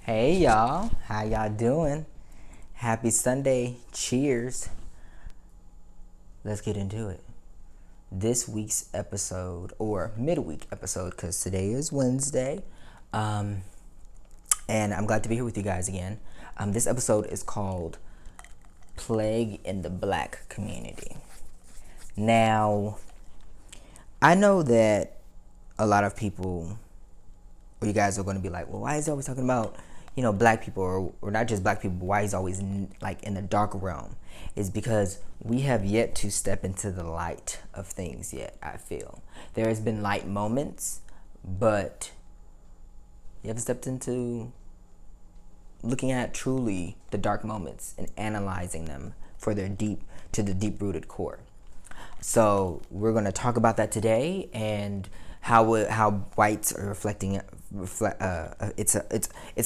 Hey y'all, how y'all doing? Happy Sunday. Cheers. Let's get into it. This week's episode, or midweek episode, because today is Wednesday, and I'm glad to be here with you guys again. This episode is called Plague in the Black Community. Now, I know that a lot of people, or you guys are going to be like, well, why is he always talking about black people, or not just black people, but why he's always in the dark realm? Is because we have yet to step into the light of things yet. I feel there has been light moments, but you haven't stepped into looking at truly the dark moments and analyzing them for their deep rooted core. So we're going to talk about that today, and how whites are it's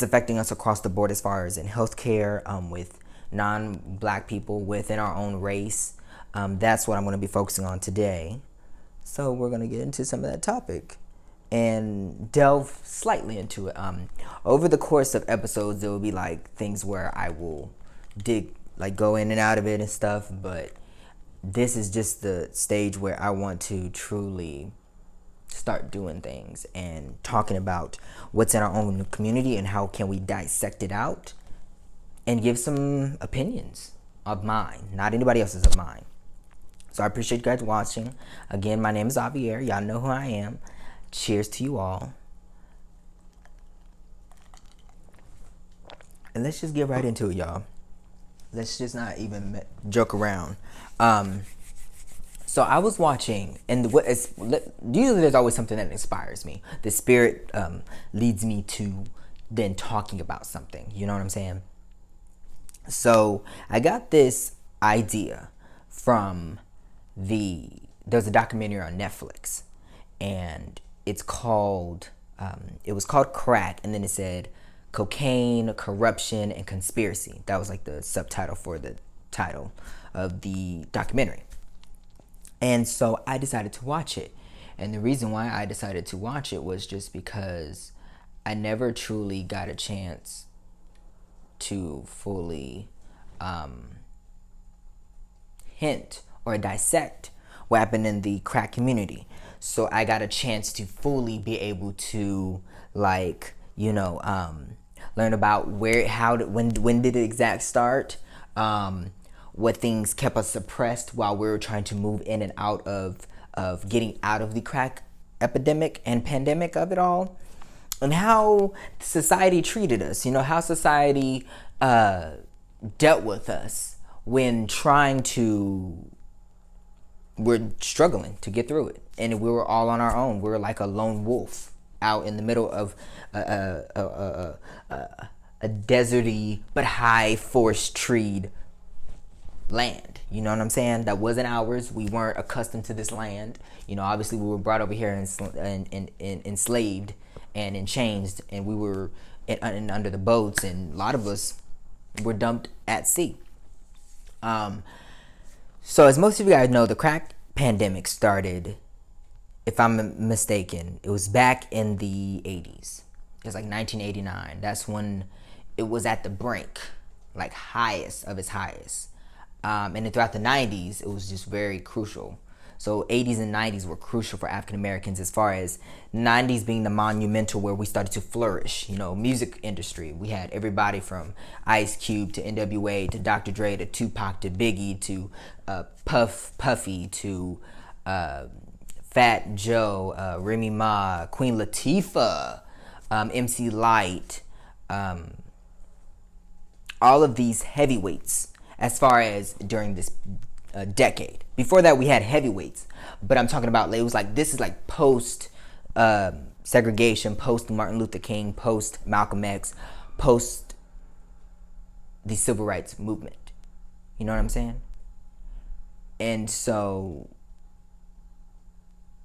affecting us across the board, as far as in healthcare, with non-black people within our own race. That's what I'm going to be focusing on today. So we're going to get into some of that topic and delve slightly into it. Over the course of episodes, there will be like things where I will go in and out of it and stuff, but this is just the stage where I want to truly start doing things and talking about what's in our own community and how can we dissect it out and give some opinions of mine, not anybody else's, of mine. So I appreciate you guys watching. Again, my name is Javier. Y'all know who I am. Cheers to you all. And let's just get right into it, y'all. Let's just not even joke around. So I was watching, and usually there's always something that inspires me. The spirit leads me to then talking about something. You know what I'm saying? So I got this idea from there's a documentary on Netflix, and it was called Crack, and then it said Cocaine, Corruption, and Conspiracy. That was like the subtitle for the title of the documentary. And so I decided to watch it. And the reason why I decided to watch it was just because I never truly got a chance to fully hint or dissect what happened in the crack community. So I got a chance to fully be able to learn about when did it exact start, what things kept us suppressed while we were trying to move in and out of getting out of the crack epidemic and pandemic of it all, and how society treated us, how society dealt with us when we're struggling to get through it, and we were all on our own. We were like a lone wolf out in the middle of a deserty but high forest treed land. You know what I'm saying? That wasn't ours. We weren't accustomed to this land. Obviously we were brought over here and enslaved and in chains, and we were under the boats, and a lot of us were dumped at sea. So as most of you guys know, the crack pandemic started, if I'm mistaken, it was back in the 80s. It was like 1989. That's when it was at the brink, like highest of its highest. And then throughout the 90s, it was just very crucial. So 80s and 90s were crucial for African Americans, as far as 90s being the monumental where we started to flourish. Music industry. We had everybody from Ice Cube to NWA to Dr. Dre to Tupac to Biggie to Puffy to Fat Joe, Remy Ma, Queen Latifah, MC Lyte, all of these heavyweights, as far as during this decade. Before that, we had heavyweights, but I'm talking about, it was like, this is like post segregation, post Martin Luther King, post Malcolm X, post the civil rights movement. You know what I'm saying? And so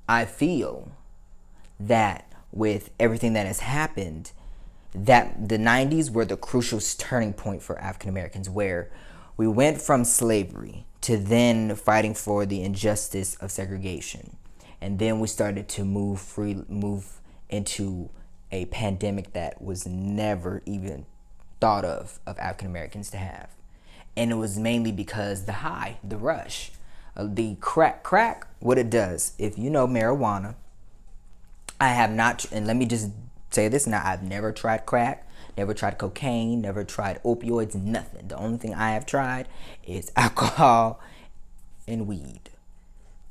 I feel that with everything that has happened, that the 90s were the crucial turning point for African Americans, where we went from slavery to then fighting for the injustice of segregation. And then we started to move into a pandemic that was never even thought of African Americans to have. And it was mainly because the high, the rush, the crack, what it does. If you know marijuana, I have not, and let me just say this now, I've never tried crack, never tried cocaine, never tried opioids, nothing. The only thing I have tried is alcohol and weed.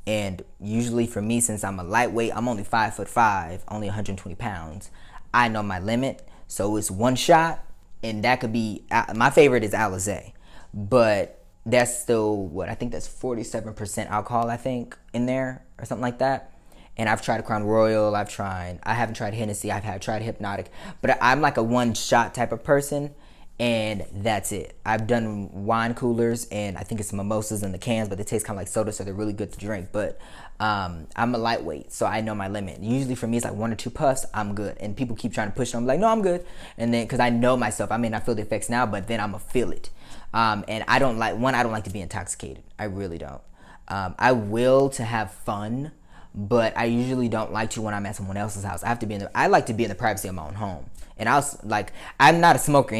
And usually for me, since I'm a lightweight, I'm only 5'5", only 120 pounds. I know my limit, so it's one shot, and that could be, my favorite is Alizé, but that's still what I think that's 47% alcohol, I think, in there or something like that. And I've tried Crown Royal, I haven't tried Hennessy, tried Hypnotic, but I'm like a one shot type of person, and that's it. I've done wine coolers, and I think it's mimosas in the cans, but they taste kind of like soda, so they're really good to drink. But I'm a lightweight, so I know my limit. Usually for me, it's like 1 or 2 puffs, I'm good. And people keep trying to push it. I'm like, no, I'm good. And then, because I know myself, I may not feel the effects now, but then I'm going to feel it. And I don't like to be intoxicated. I really don't. I will to have fun, but I usually don't like to when I'm at someone else's house. I like to be in the privacy of my own home. And I'm not a smoker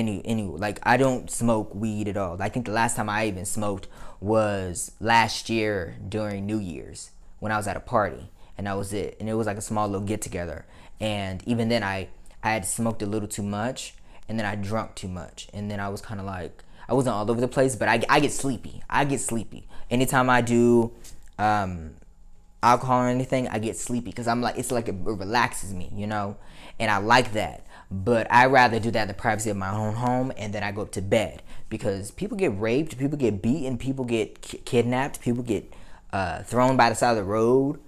like I don't smoke weed at all. I think the last time I even smoked was last year during New Year's when I was at a party, and that was it. And it was like a small little get together. And even then I had smoked a little too much, and then I drunk too much. And then I was kind of like, I wasn't all over the place, but I get sleepy. Anytime I do alcohol or anything, I get sleepy because I'm like, it's like it relaxes me, and I like that. But I rather do that in the privacy of my own home, and then I go up to bed, because people get raped, people get beaten, people get kidnapped, people get thrown by the side of the road.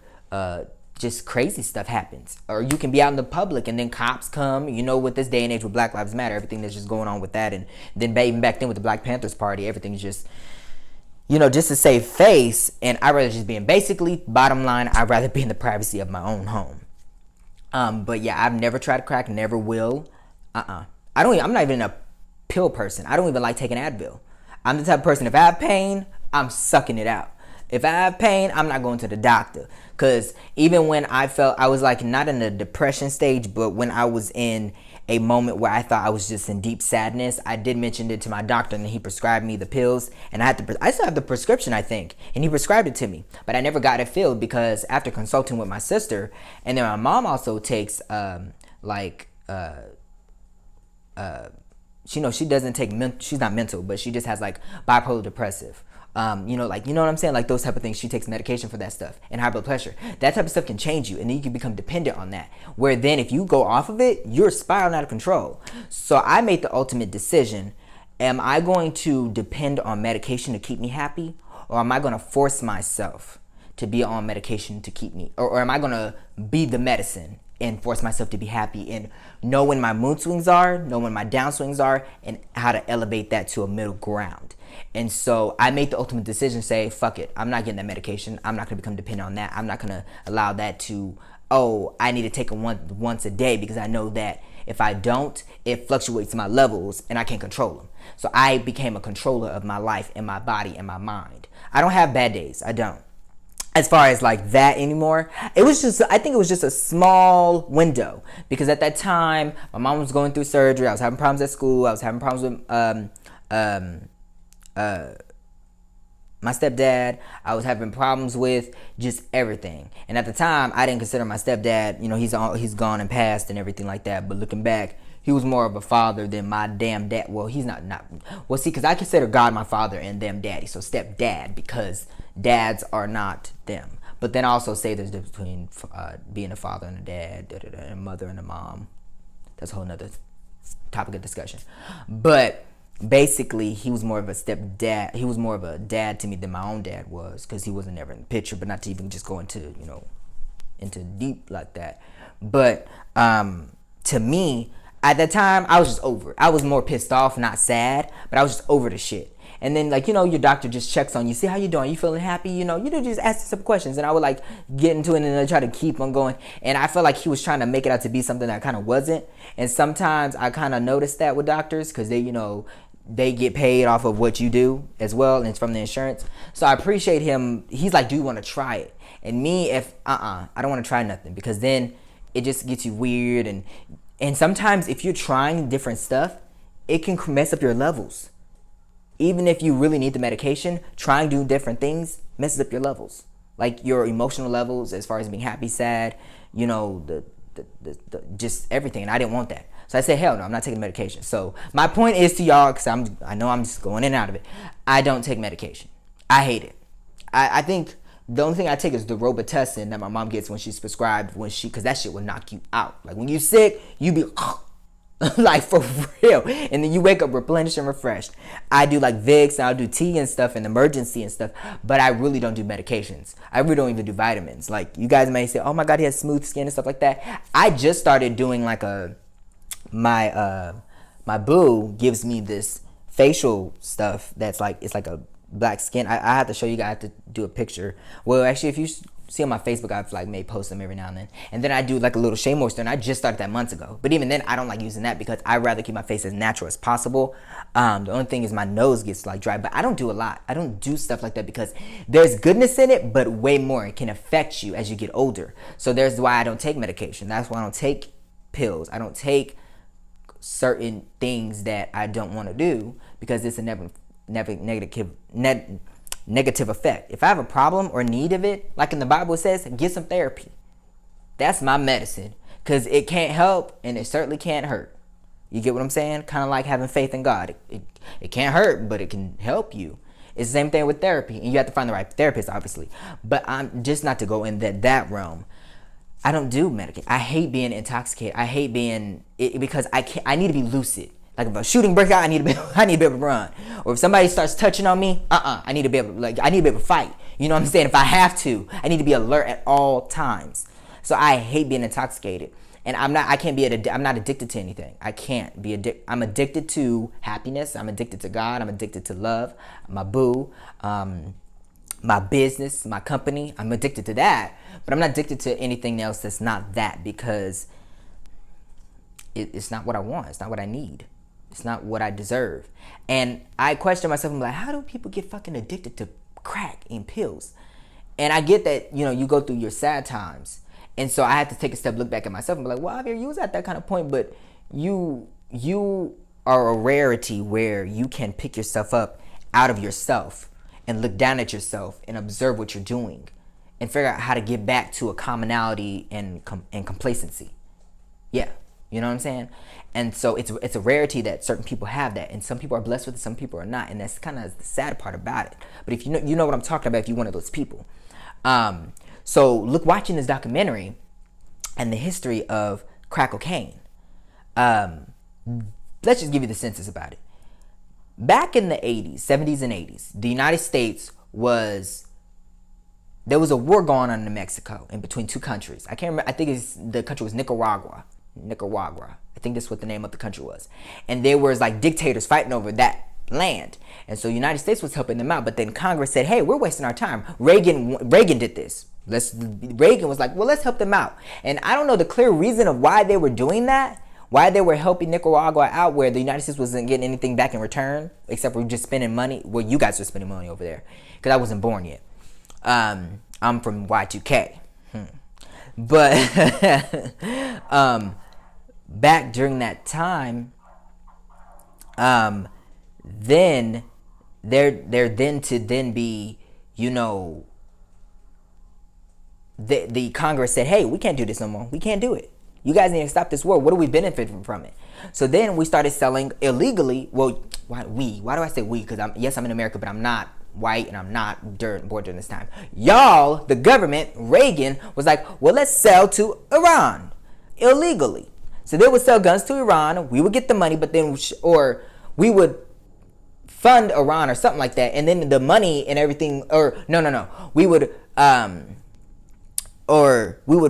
Just crazy stuff happens. Or you can be out in the public and then cops come, with this day and age with Black Lives Matter, everything that's just going on with that. And then even back then with the Black Panthers Party, everything's just, just to save face. And I'd rather just be basically, bottom line, I'd rather be in the privacy of my own home. But yeah, I've never tried crack, never will. I'm not even a pill person. I don't even like taking Advil. I'm the type of person, if I have pain, I'm sucking it out. If I have pain, I'm not going to the doctor. Because even when I felt, I was like not in a depression stage, but when I was in a moment where I thought I was just in deep sadness, I did mention it to my doctor, and he prescribed me the pills. And I still have the prescription, I think. And he prescribed it to me. But I never got it filled, because after consulting with my sister, and then my mom also takes she doesn't take she's not mental, but she just has like bipolar depressive. You know what I'm saying? Like those type of things. She takes medication for that stuff, and high blood pressure. That type of stuff can change you, and then you can become dependent on that. Where then if you go off of it, you're spiraling out of control. So I made the ultimate decision. Am I going to depend on medication to keep me happy? Or am I going to force myself to be on medication to keep me? Or am I going to be the medicine and force myself to be happy, and know when my mood swings are, know when my downswings are, and how to elevate that to a middle ground? And so I made the ultimate decision, say, fuck it. I'm not getting that medication. I'm not going to become dependent on that. I'm not going to allow that to, I need to take it once a day, because I know that if I don't, it fluctuates my levels and I can't control them. So I became a controller of my life and my body and my mind. I don't have bad days. I don't. As far as like that anymore, I think it was just a small window, because at that time my mom was going through surgery. I was having problems at school. I was having problems with my stepdad. I was having problems with just everything. And at the time, I didn't consider my stepdad, he's gone and passed and everything like that. But looking back, he was more of a father than my damn dad. Well, he's not. Well, see, because I consider God my father and them daddy. So stepdad, because dads are not them. But then I also say there's a difference between being a father and a dad, and a mother and a mom. That's a whole nother topic of discussion. But basically, he was more of a stepdad. He was more of a dad to me than my own dad was, because he wasn't ever in the picture. But not to even just go into deep like that. But to me, at that time, I was just over it. I was more pissed off, not sad, but I was just over the shit. And then, your doctor just checks on you. See how you doing? You feeling happy? You just ask some questions. And I would, get into it and then try to keep on going. And I felt like he was trying to make it out to be something that kind of wasn't. And sometimes I kind of noticed that with doctors, because they get paid off of what you do as well, and it's from the insurance. So I appreciate him. He's like, do you want to try it? And me, if I don't want to try nothing, because then it just gets you weird, and And sometimes if you're trying different stuff, it can mess up your levels. Even if you really need the medication, trying to do different things messes up your levels. Like your emotional levels as far as being happy, sad, you know, the just everything. And I didn't want that. So I said, hell no, I'm not taking medication. So my point is to y'all, because I know I'm just going in and out of it. I don't take medication. I hate it. I think the only thing I take is the Robitussin that my mom gets when she's prescribed, because that shit will knock you out. Like when you sick, you be like for real, and then you wake up replenished and refreshed. I do like Vicks, and I'll do tea and stuff and emergency and stuff, but I really don't do medications. I really don't even do vitamins. Like you guys may say, oh my god, he has smooth skin and stuff like that. I just started doing like my boo gives me this facial stuff that's like, it's like a black skin. I have to show you guys, I have to do a picture. Well, actually, if you see on my Facebook, I've like may post them every now and then. And then I do like a little shea moisture, and I just started that months ago. But even then, I don't like using that because I rather keep my face as natural as possible. The only thing is my nose gets like dry, but I don't do a lot. I don't do stuff like that because there's goodness in it, but way more. It can affect you as you get older. So there's why I don't take medication. That's why I don't take pills. I don't take certain things that I don't want to do because it's a negative effect. If I have a problem or need of it, like in the Bible it says, get some therapy. That's my medicine, because it can't help and it certainly can't hurt. You get what I'm saying? Kind of like having faith in God. It can't hurt, but it can help you. It's the same thing with therapy, and you have to find the right therapist, obviously. But I'm just not to go in that realm. I don't do medication. I hate being intoxicated. I hate being it because I need to be lucid. Like if a shooting breaks out, I need to be able to run. Or if somebody starts touching on me, I need to be able to fight. You know what I'm saying? If I have to, I need to be alert at all times. So I hate being intoxicated. And I'm not addicted to anything. I can't be addicted. I'm addicted to happiness. I'm addicted to God. I'm addicted to love, my boo, my business, my company. I'm addicted to that. But I'm not addicted to anything else that's not that, because it's not what I want. It's not what I need. It's not what I deserve. And I question myself. I'm like, how do people get fucking addicted to crack and pills? And I get that, you go through your sad times. And so I have to take a step, look back at myself and be like, well, Javier, you was at that kind of point, but you are a rarity where you can pick yourself up out of yourself and look down at yourself and observe what you're doing and figure out how to get back to a commonality and complacency. Yeah. You know what I'm saying? And so it's a rarity that certain people have that, and some people are blessed with it, some people are not, and that's kind of the sad part about it. But if you know what I'm talking about, if you're one of those people. So watching this documentary and the history of crack cocaine. Let's just give you the census about it. Back in the 80s, 70s and 80s, the United States there was a war going on in Mexico in between two countries. I can't remember. I think the country was Nicaragua. I think that's what the name of the country was. And there was like dictators fighting over that land. And so the United States was helping them out. But then Congress said, hey, we're wasting our time. Reagan did this. Reagan was like, well, let's help them out. And I don't know the clear reason of why they were doing that. Why they were helping Nicaragua out where the United States wasn't getting anything back in return. Except for just spending money. Well, you guys were spending money over there. Because I wasn't born yet. I'm from Y2K. But back during that time, then the Congress said, hey, we can't do this no more. We can't do it. You guys need to stop this war. What do we benefit from it? So then we started selling illegally. Well, why do I say we? Because I'm in America, but I'm not white and I'm not born during this time. Y'all, the government, Reagan, was like, well, let's sell to Iran illegally. So they would sell guns to Iran. We would get the money, but then, or we would fund Iran or something like that. And then the money and everything, we would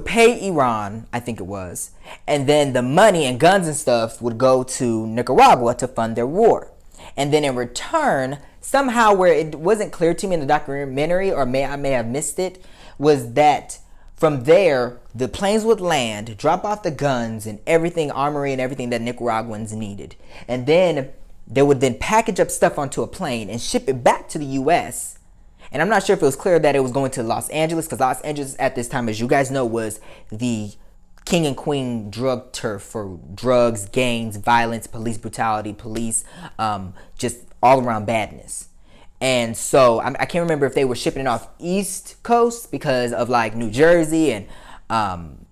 pay Iran, I think it was. And then the money and guns and stuff would go to Nicaragua to fund their war. And then in return, somehow, where it wasn't clear to me in the documentary, or I may have missed it, was that from there, the planes would land, drop off the guns and everything, armory and everything that Nicaraguans needed. And then they would then package up stuff onto a plane and ship it back to the U.S. And I'm not sure if it was clear that it was going to Los Angeles, because Los Angeles at this time, as you guys know, was the king and queen drug turf for drugs, gangs, violence, police brutality, police just all around badness. And so I can't remember if they were shipping it off East Coast because of like New Jersey and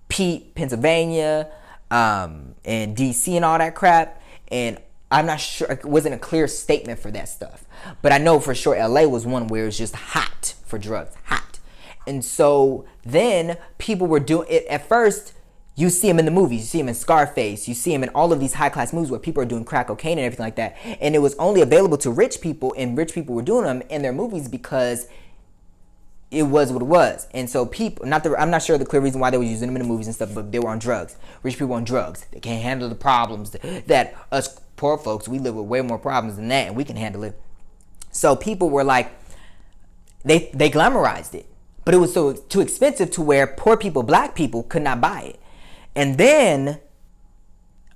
Pennsylvania and DC and all that crap. And I'm not sure, it wasn't a clear statement for that stuff. But I know for sure LA was one where it's just hot for drugs, hot. And so then people were doing it at first. You see him in the movies, you see him in Scarface, you see him in all of these high-class movies where people are doing crack cocaine and everything like that. And it was only available to rich people, and rich people were doing them in their movies because it was what it was. And so people, I'm not sure the clear reason why they were using them in the movies and stuff, but they were on drugs. Rich people on drugs. They can't handle the problems that us poor folks, we live with way more problems than that, and we can handle it. So people were like, they glamorized it. But it was so too expensive to where poor people, black people, could not buy it. And then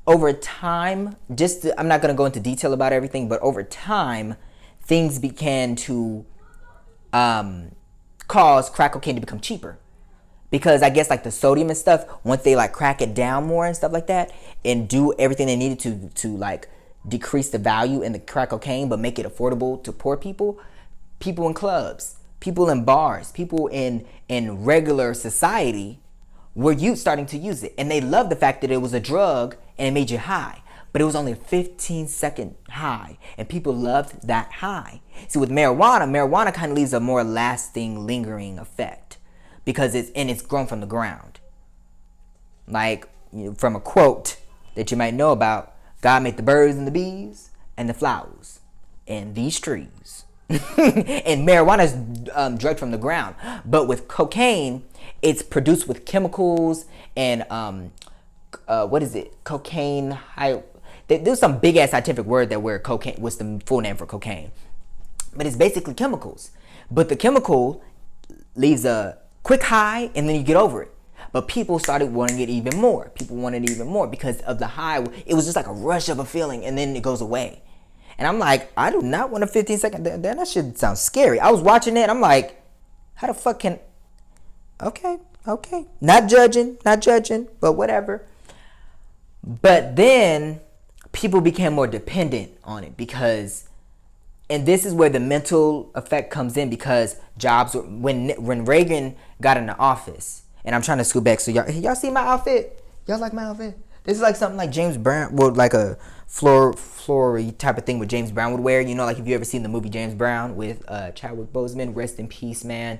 over time, I'm not going to go into detail about everything, but over time, things began to cause crack cocaine to become cheaper. Because I guess like the sodium and stuff, once they like crack it down more and stuff like that and do everything they needed to like decrease the value in the crack cocaine but make it affordable to poor people, people in clubs, people in bars, people in regular society were starting to use it. And they loved the fact that it was a drug and it made you high. But it was only a 15-second high. And people loved that high. See, with marijuana kind of leaves a more lasting, lingering effect. Because it's grown from the ground. Like, from a quote that you might know about, God made the birds and the bees and the flowers and these trees. And marijuana is drugged from the ground. But with cocaine, it's produced with chemicals and what is it? Cocaine. There's some big ass scientific word that where cocaine. What's the full name for cocaine? But it's basically chemicals. But the chemical leaves a quick high and then you get over it. But people started wanting it even more. People wanted it even more because of the high. It was just like a rush of a feeling and then it goes away. And I'm like, I do not want a 15-second. That shit sounds scary. I was watching it. I'm like, how the fuck can... Okay. Not judging, but whatever. But then people became more dependent on it because... And this is where the mental effect comes in because jobs... When Reagan got into office... And I'm trying to scoot back so y'all see my outfit? Y'all like my outfit? This is like something like James Brown... Well, like a flory type of thing what James Brown would wear. You know, like if you ever seen the movie James Brown with Chadwick Boseman. Rest in peace, man.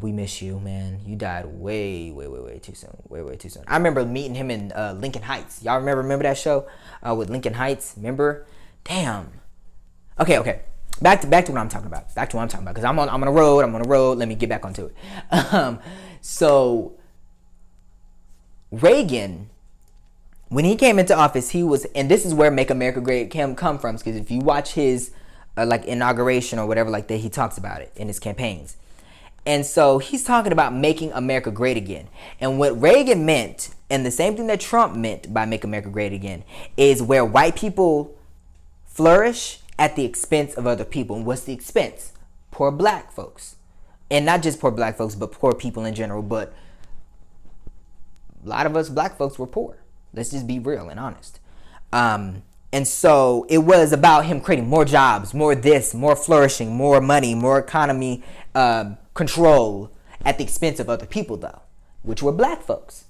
We miss you, man. You died way too soon. Way too soon. I remember meeting him in Lincoln Heights. Y'all remember that show with Lincoln Heights? Remember? Damn. Okay. Back to what I'm talking about. Because I'm on a road. Let me get back onto it. So Reagan, when he came into office, he was, and this is where Make America Great can come from, because if you watch his like inauguration or whatever like that, he talks about it in his campaigns. And so he's talking about making America great again. And what Reagan meant, and the same thing that Trump meant by Make America Great Again, is where white people flourish at the expense of other people. And what's the expense? Poor black folks. And not just poor black folks, but poor people in general. But a lot of us black folks were poor. Let's just be real and honest. And so it was about him creating more jobs, more this, more flourishing, more money, more economy control at the expense of other people, though, which were black folks.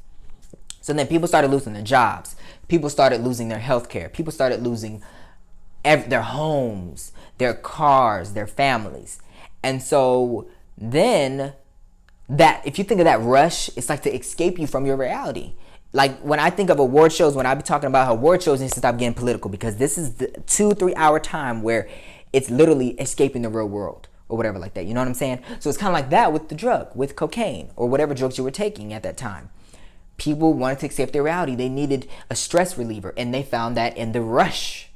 So then people started losing their jobs. People started losing their health care. People started losing their homes, their cars, their families. And so then if you think of that rush, it's like to escape you from your reality. Like when I think of award shows, when I be talking about how award shows need to stop getting political, because this is the 2-3 hour time where it's literally escaping the real world or whatever like that. You know what I'm saying? So it's kind of like that with the drug, with cocaine or whatever drugs you were taking at that time. People wanted to escape their reality. They needed a stress reliever, and they found that in the rush.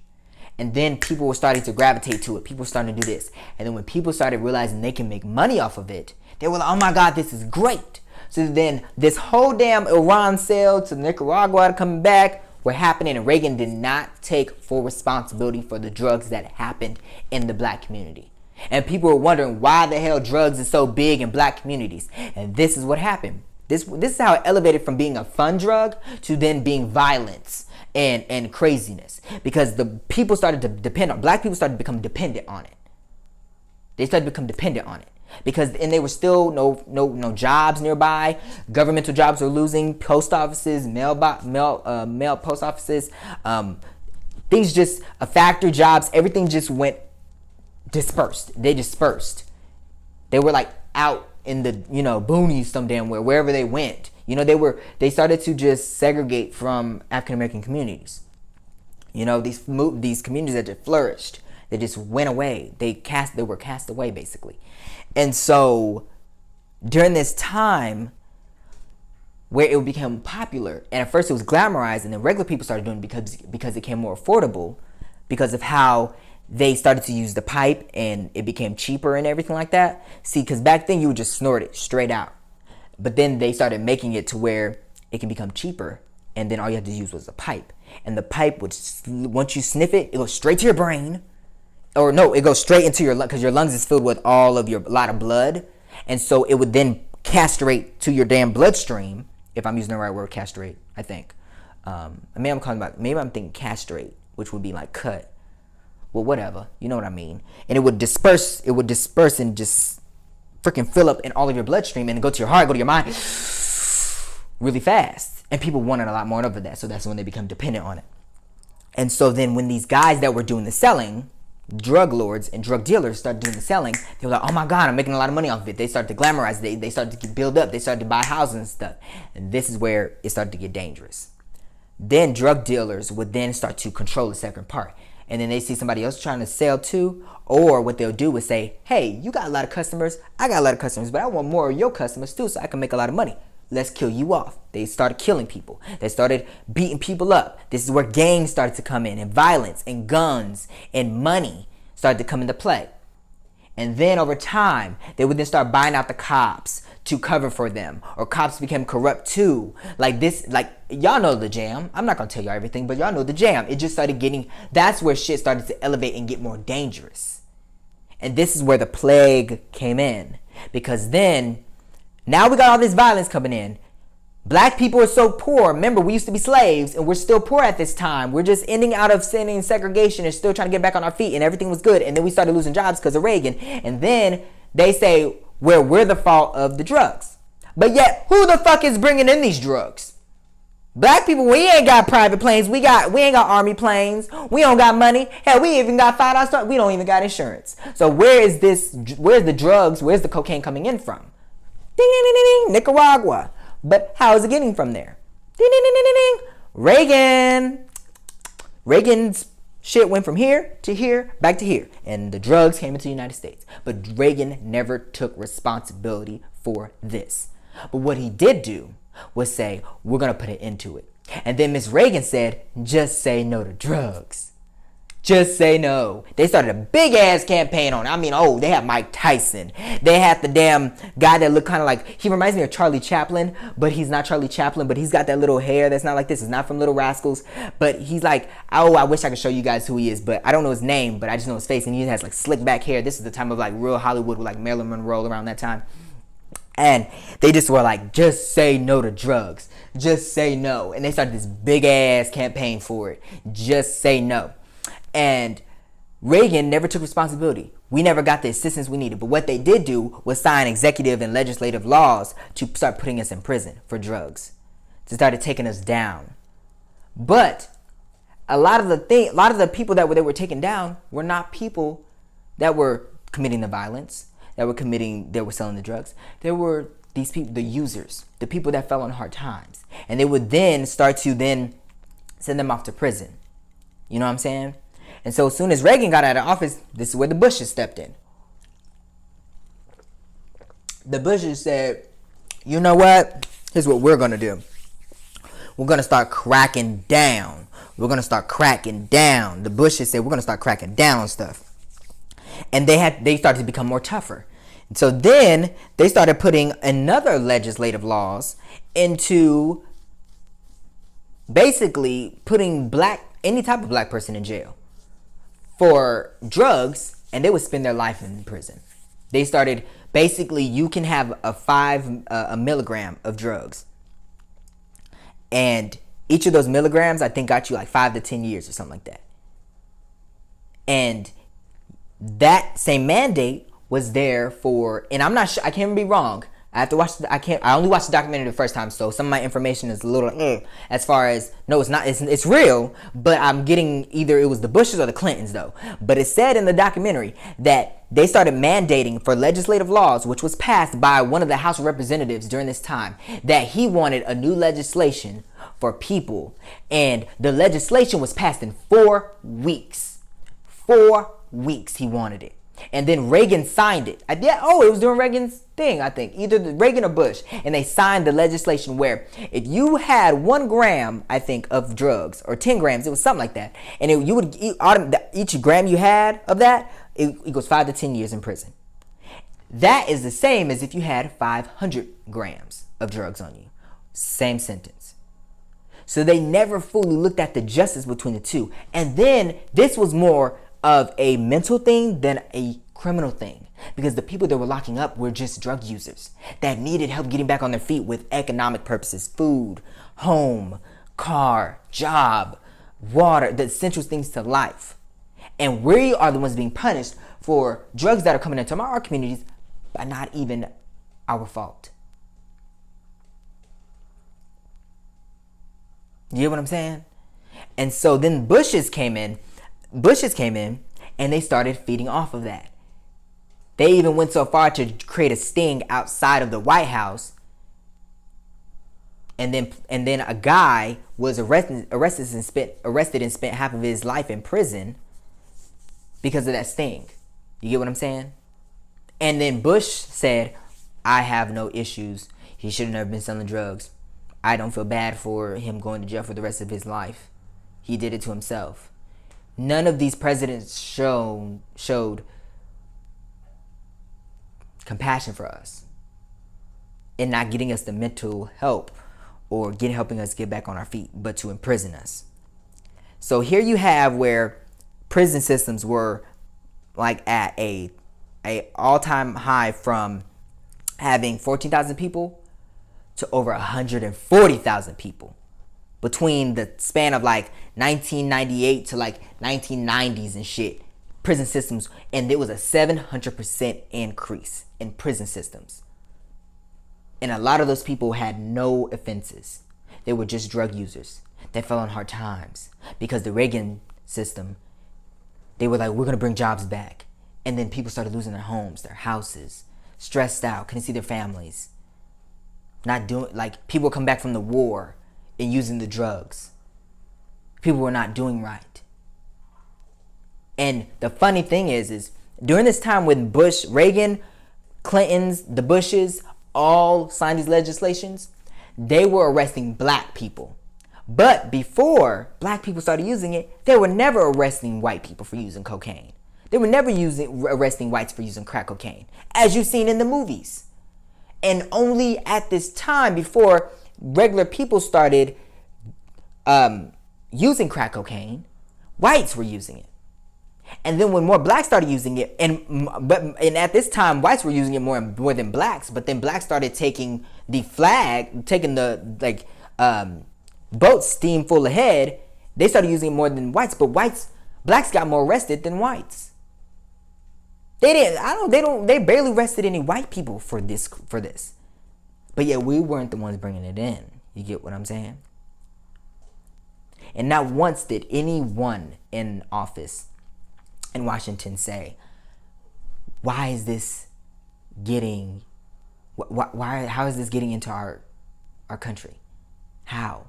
And then people were starting to gravitate to it. People were starting to do this. And then when people started realizing they can make money off of it, they were like, oh my God, this is great. So then this whole damn Iran sale to Nicaragua coming back were happening, and Reagan did not take full responsibility for the drugs that happened in the black community. And people were wondering why the hell drugs is so big in black communities. And this is what happened. This is how it elevated from being a fun drug to then being violence and craziness, because the people started to depend on, black people started to become dependent on it. They started to become dependent on it because, and they were still no jobs nearby. Governmental jobs were losing. Post offices, mail post offices, things just factory jobs. Everything just went dispersed. They dispersed. They were like out in the boonies some damn wherever they went. They started to just segregate from African American communities. These communities that just flourished. They just went away. They were cast away, basically. And so during this time where it became popular, and at first it was glamorized, and then regular people started doing it because it became more affordable, because of how they started to use the pipe and it became cheaper and everything like that. See, because back then you would just snort it straight out. But then they started making it to where it can become cheaper, and then all you had to use was a pipe. And the pipe would, once you sniff it, it goes straight to your brain. Or no, it goes straight into your lung, because your lungs is filled with a lot of blood. And so it would then castrate to your damn bloodstream, if I'm using the right word, castrate, I think. Maybe I'm thinking castrate, which would be like cut. Well, whatever, you know what I mean. And it would disperse and just freaking fill up in all of your bloodstream and go to your heart, go to your mind really fast. And people wanted a lot more of that, so that's when they become dependent on it. And so then when these guys that were doing the selling, drug lords and drug dealers, started doing the selling, they were like, oh my God, I'm making a lot of money off of it. They started to glamorize it. They started to build up. They started to buy houses and stuff. And this is where it started to get dangerous. Then drug dealers would then start to control the second part. And then they see somebody else trying to sell too. Or what they'll do is say, hey, you got a lot of customers. I got a lot of customers, but I want more of your customers too, so I can make a lot of money. Let's kill you off. They started killing people. They started beating people up. This is where gangs started to come in, and violence and guns and money started to come into play. And then over time, they would then start buying out the cops to cover for them, or cops became corrupt too. Like y'all know the jam. I'm not gonna tell y'all everything, but y'all know the jam. It just started that's where shit started to elevate and get more dangerous. And this is where the plague came in, because then now we got all this violence coming in. Black people are so poor. Remember, we used to be slaves, and we're still poor at this time. We're just ending out of sin and segregation and still trying to get back on our feet, and everything was good. And then we started losing jobs because of Reagan. And then they say, well, we're the fault of the drugs. But yet, who the fuck is bringing in these drugs? Black people, we ain't got private planes. We ain't got army planes. We don't got money. Hell, we even got $5. We don't even got insurance. So where's the drugs? Where's the cocaine coming in from? Ding, ding, ding, ding, ding, Nicaragua. But how is it getting from there? Ding, ding, ding, ding, ding, ding. Reagan's shit went from here to here, back to here. And the drugs came into the United States. But Reagan never took responsibility for this. But what he did do was say, we're going to put an end to it. And then Miss Reagan said, just say no to drugs. Just say no. They started a big ass campaign on it. They had Mike Tyson. They had the damn guy that looked kind of like, he reminds me of Charlie Chaplin, but he's not Charlie Chaplin, but he's got that little hair that's not like this. It's not from Little Rascals, but he's like, I wish I could show you guys who he is, but I don't know his name, but I just know his face, and he has like slick back hair. This is the time of like real Hollywood with like Marilyn Monroe around that time. And they just were like, just say no to drugs. Just say no. And they started this big ass campaign for it. Just say no. And Reagan never took responsibility. We never got the assistance we needed. But what they did do was sign executive and legislative laws to start putting us in prison for drugs. To start taking us down. But a lot of the people that they were taking down were not people that were committing the violence, that were selling the drugs. There were these people, the users, the people that fell on hard times. And they would then start to then send them off to prison. You know what I'm saying? And so as soon as Reagan got out of office, this is where the Bushes stepped in. The Bushes said, you know what? Here's what we're going to do. We're going to start cracking down. We're going to start cracking down. The Bushes said, we're going to start cracking down on stuff. And they started to become more tougher. And so then they started putting another legislative laws into basically putting any type of black person in jail for drugs, and they would spend their life in prison. They started Basically, you can have a milligram of drugs, and each of those milligrams, I think, got you like 5 to 10 years or something like that. And that same mandate was there for, and I'm not sure, I can't be wrong. I have to watch. I only watched the documentary the first time, so some of my information is a little as far as no, it's not. It's real, but I'm getting either it was the Bushes or the Clintons though. But it said in the documentary that they started mandating for legislative laws, which was passed by one of the House of Representatives during this time, that he wanted a new legislation for people, and the legislation was passed in 4 weeks. 4 weeks he wanted it. And then Reagan signed it. It was during Reagan's thing, I think. Either Reagan or Bush. And they signed the legislation where if you had 1 gram, I think, of drugs, or 10 grams, it was something like that. And you would each gram you had of that, it equals 5 to 10 years in prison. That is the same as if you had 500 grams of drugs on you. Same sentence. So they never fully looked at the justice between the two. And then this was more of a mental thing than a criminal thing, because the people that were locking up were just drug users that needed help getting back on their feet with economic purposes: food, home, car, job, water, the essential things to life. And we are the ones being punished for drugs that are coming into our communities by not even our fault. You get what I'm saying? And so then Bushes came in and they started feeding off of that. They even went so far to create a sting outside of the White House. And then a guy was arrested and spent half of his life in prison because of that sting. You get what I'm saying? And then Bush said, I have no issues. He should have never been selling drugs. I don't feel bad for him going to jail for the rest of his life. He did it to himself. None of these presidents showed compassion for us in not getting us the mental help or helping us get back on our feet, but to imprison us. So here you have where prison systems were like at a all-time high, from having 14,000 people to over 140,000 people between the span of like 1998 to like 1990s and shit. Prison systems, and there was a 700% increase in prison systems. And a lot of those people had no offenses. They were just drug users that fell on hard times because the Reagan system, they were like, we're going to bring jobs back. And then people started losing their homes, their houses, stressed out, couldn't see their families. People come back from the war and using the drugs. People were not doing right. And the funny thing is during this time when Bush, Reagan, Clintons, the Bushes all signed these legislations, they were arresting black people. But before black people started using it, they were never arresting white people for using cocaine. They were never arresting whites for using crack cocaine, as you've seen in the movies. And only at this time, before regular people started using crack cocaine, whites were using it. And then when more blacks started using it, and at this time whites were using it more than blacks, but then blacks started taking the boats steam full ahead, they started using it more than whites, but blacks got more arrested than whites. They barely arrested any white people for this. But yet we weren't the ones bringing it in. You get what I'm saying? And not once did anyone in office in Washington say, why is this getting, how is this getting into our country? How?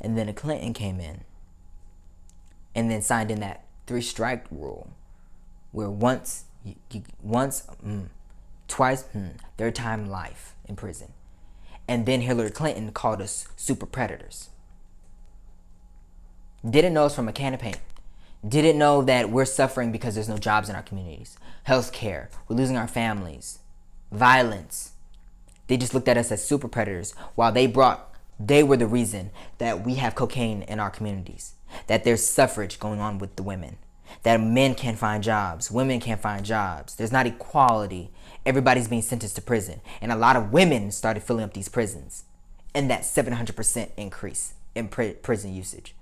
And then a Clinton came in and then signed in that 3-strike rule, where twice, third time life in prison. And then Hillary Clinton called us super predators. Didn't know us from a can of paint. Didn't know that we're suffering because there's no jobs in our communities. Healthcare, we're losing our families. Violence. They just looked at us as super predators, while they were the reason that we have cocaine in our communities, that there's suffrage going on with the women, that men can't find jobs, women can't find jobs. There's not equality. Everybody's being sentenced to prison. And a lot of women started filling up these prisons. And that 700% increase in prison usage.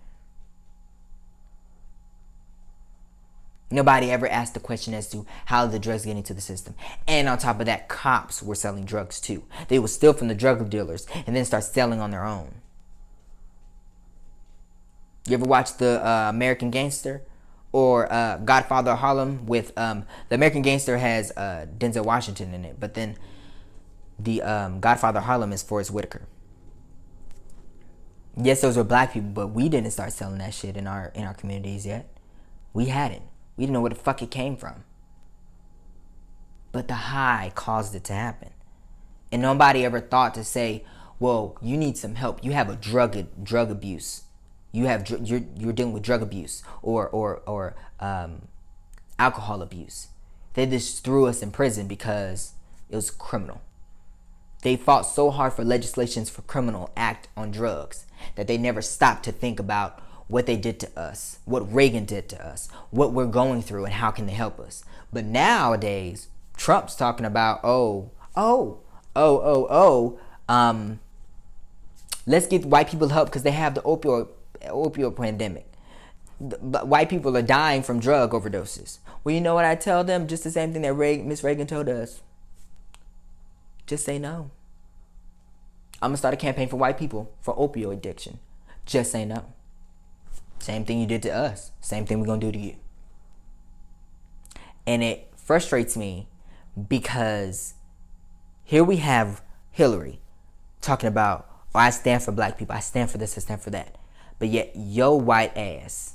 Nobody ever asked the question as to how the drugs get into the system. And on top of that, cops were selling drugs too. They would steal from the drug dealers and then start selling on their own. You ever watch the American Gangster or Godfather of Harlem? With the American Gangster has Denzel Washington in it, but then the Godfather of Harlem is Forrest Whitaker. Yes, those were black people, but we didn't start selling that shit in our communities yet. We hadn't. We didn't know where the fuck it came from. But the high caused it to happen. And nobody ever thought to say, well, you need some help. You have a drug abuse. You're dealing with drug abuse or alcohol abuse. They just threw us in prison because it was criminal. They fought so hard for legislations for criminal act on drugs that they never stopped to think about what they did to us, what Reagan did to us, what we're going through, and how can they help us. But nowadays, Trump's talking about, let's get white people help because they have the opioid pandemic. White people are dying from drug overdoses. Well, you know what I tell them? Just the same thing that Miss Reagan told us. Just say no. I'm going to start a campaign for white people for opioid addiction. Just say no. Same thing you did to us. Same thing we're going to do to you. And it frustrates me because here we have Hillary talking about, oh, I stand for black people. I stand for this. I stand for that. But yet your white ass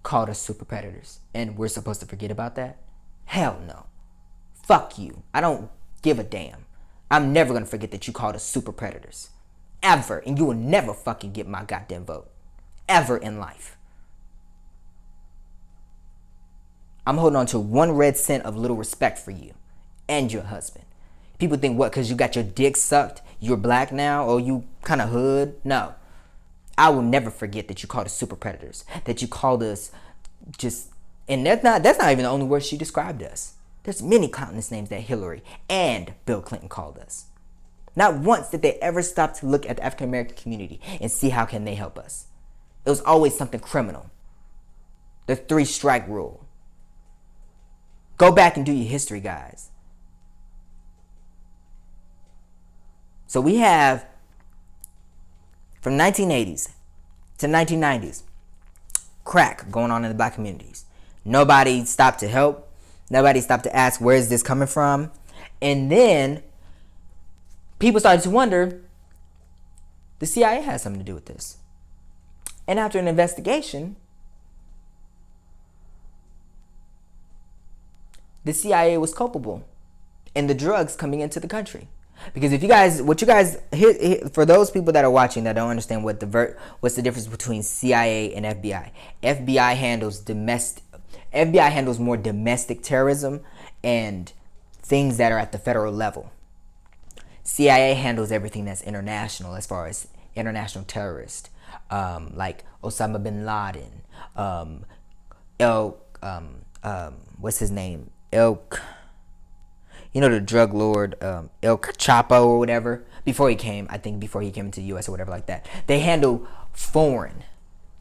called us super predators. And we're supposed to forget about that? Hell no. Fuck you. I don't give a damn. I'm never going to forget that you called us super predators. Ever. And you will never fucking get my goddamn vote. Ever in life. I'm holding on to 1 red cent of little respect for you and your husband. People think what, because you got your dick sucked, you're black now, or you kind of hood? No. I will never forget that you called us super predators. That you called us just, and that's not even the only word she described us. There's many countless names that Hillary and Bill Clinton called us. Not once did they ever stop to look at the African American community and see how can they help us. It was always something criminal. The 3-strike rule. Go back and do your history, guys. So we have from 1980s to 1990s, crack going on in the black communities. Nobody stopped to help. Nobody stopped to ask, where is this coming from? And then people started to wonder, the CIA has something to do with this. And after an investigation, the CIA was culpable in the drugs coming into the country. Because if you guys, for those people that are watching that don't understand what's the difference between CIA and FBI. FBI handles more domestic terrorism and things that are at the federal level. CIA handles everything that's international, as far as international terrorists. Like Osama bin Laden, what's his name? The drug lord, El Chapo or whatever. Before he came into the U.S. or whatever like that. They handle foreign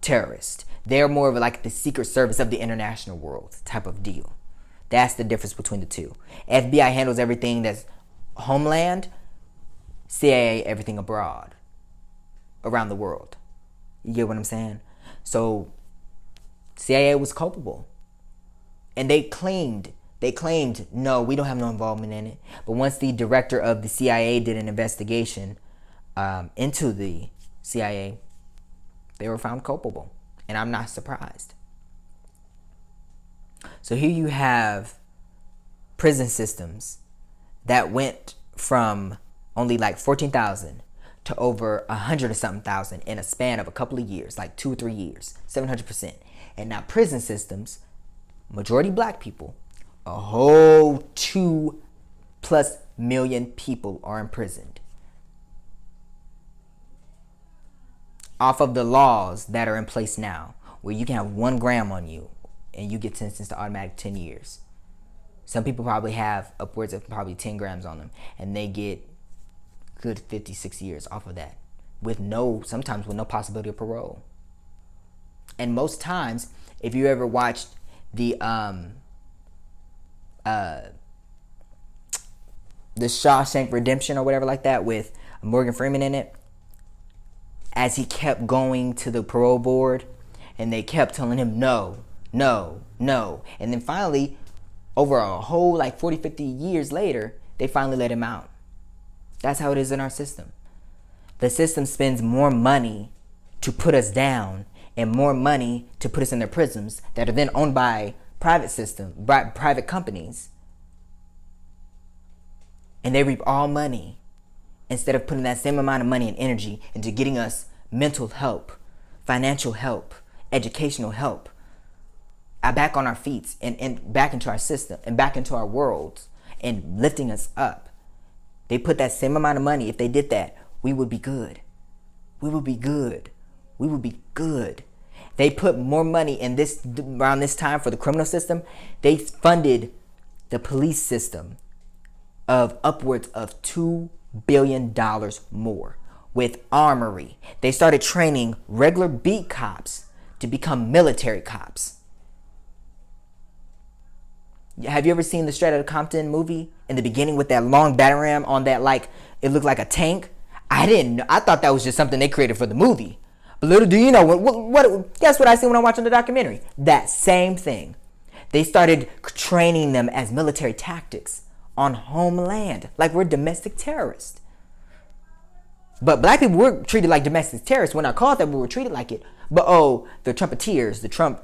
terrorists. They're more of like the secret service of the international world type of deal. That's the difference between the two. FBI handles everything that's homeland. CIA, everything abroad. Around the world. You get what I'm saying? So, CIA was culpable. And they claimed, no, we don't have no involvement in it. But once the director of the CIA did an investigation into the CIA, they were found culpable. And I'm not surprised. So here you have prison systems that went from only like 14,000 to over 100 or something thousand in a span of a couple of years, like 2 or 3 years, 700%. And now prison systems, majority black people, a whole 2+ million people are imprisoned. Off of the laws that are in place now, where you can have 1 gram on you, and you get sentenced to automatic 10 years. Some people probably have upwards of probably 10 grams on them, and they get good 50, 60 years off of that, sometimes with no possibility of parole. And most times, if you ever watched the Shawshank Redemption or whatever like that with Morgan Freeman in it, as he kept going to the parole board and they kept telling him no, no, no. And then finally, over a whole 40, 50 years later, they finally let him out. That's how it is in our system. The system spends more money to put us down and more money to put us in their prisons that are then owned by private companies. And they reap all money instead of putting that same amount of money and energy into getting us mental help, financial help, educational help, back on our feet and back into our system and back into our world and lifting us up. They put that same amount of money. If they did that, we would be good. We would be good. We would be good. They put more money in around this time for the criminal system. They funded the police system of upwards of $2 billion more with armory. They started training regular beat cops to become military cops. Have you ever seen the Straight Outta Compton movie in the beginning with that long battering ram on that, it looked like a tank? I thought that was just something they created for the movie. But little do you know, guess what I see when I'm watching the documentary? That same thing. They started training them as military tactics on homeland, like we're domestic terrorists. But black people were treated like domestic terrorists. We're not called that, but we're treated like it. But the Trumpeteers, the Trump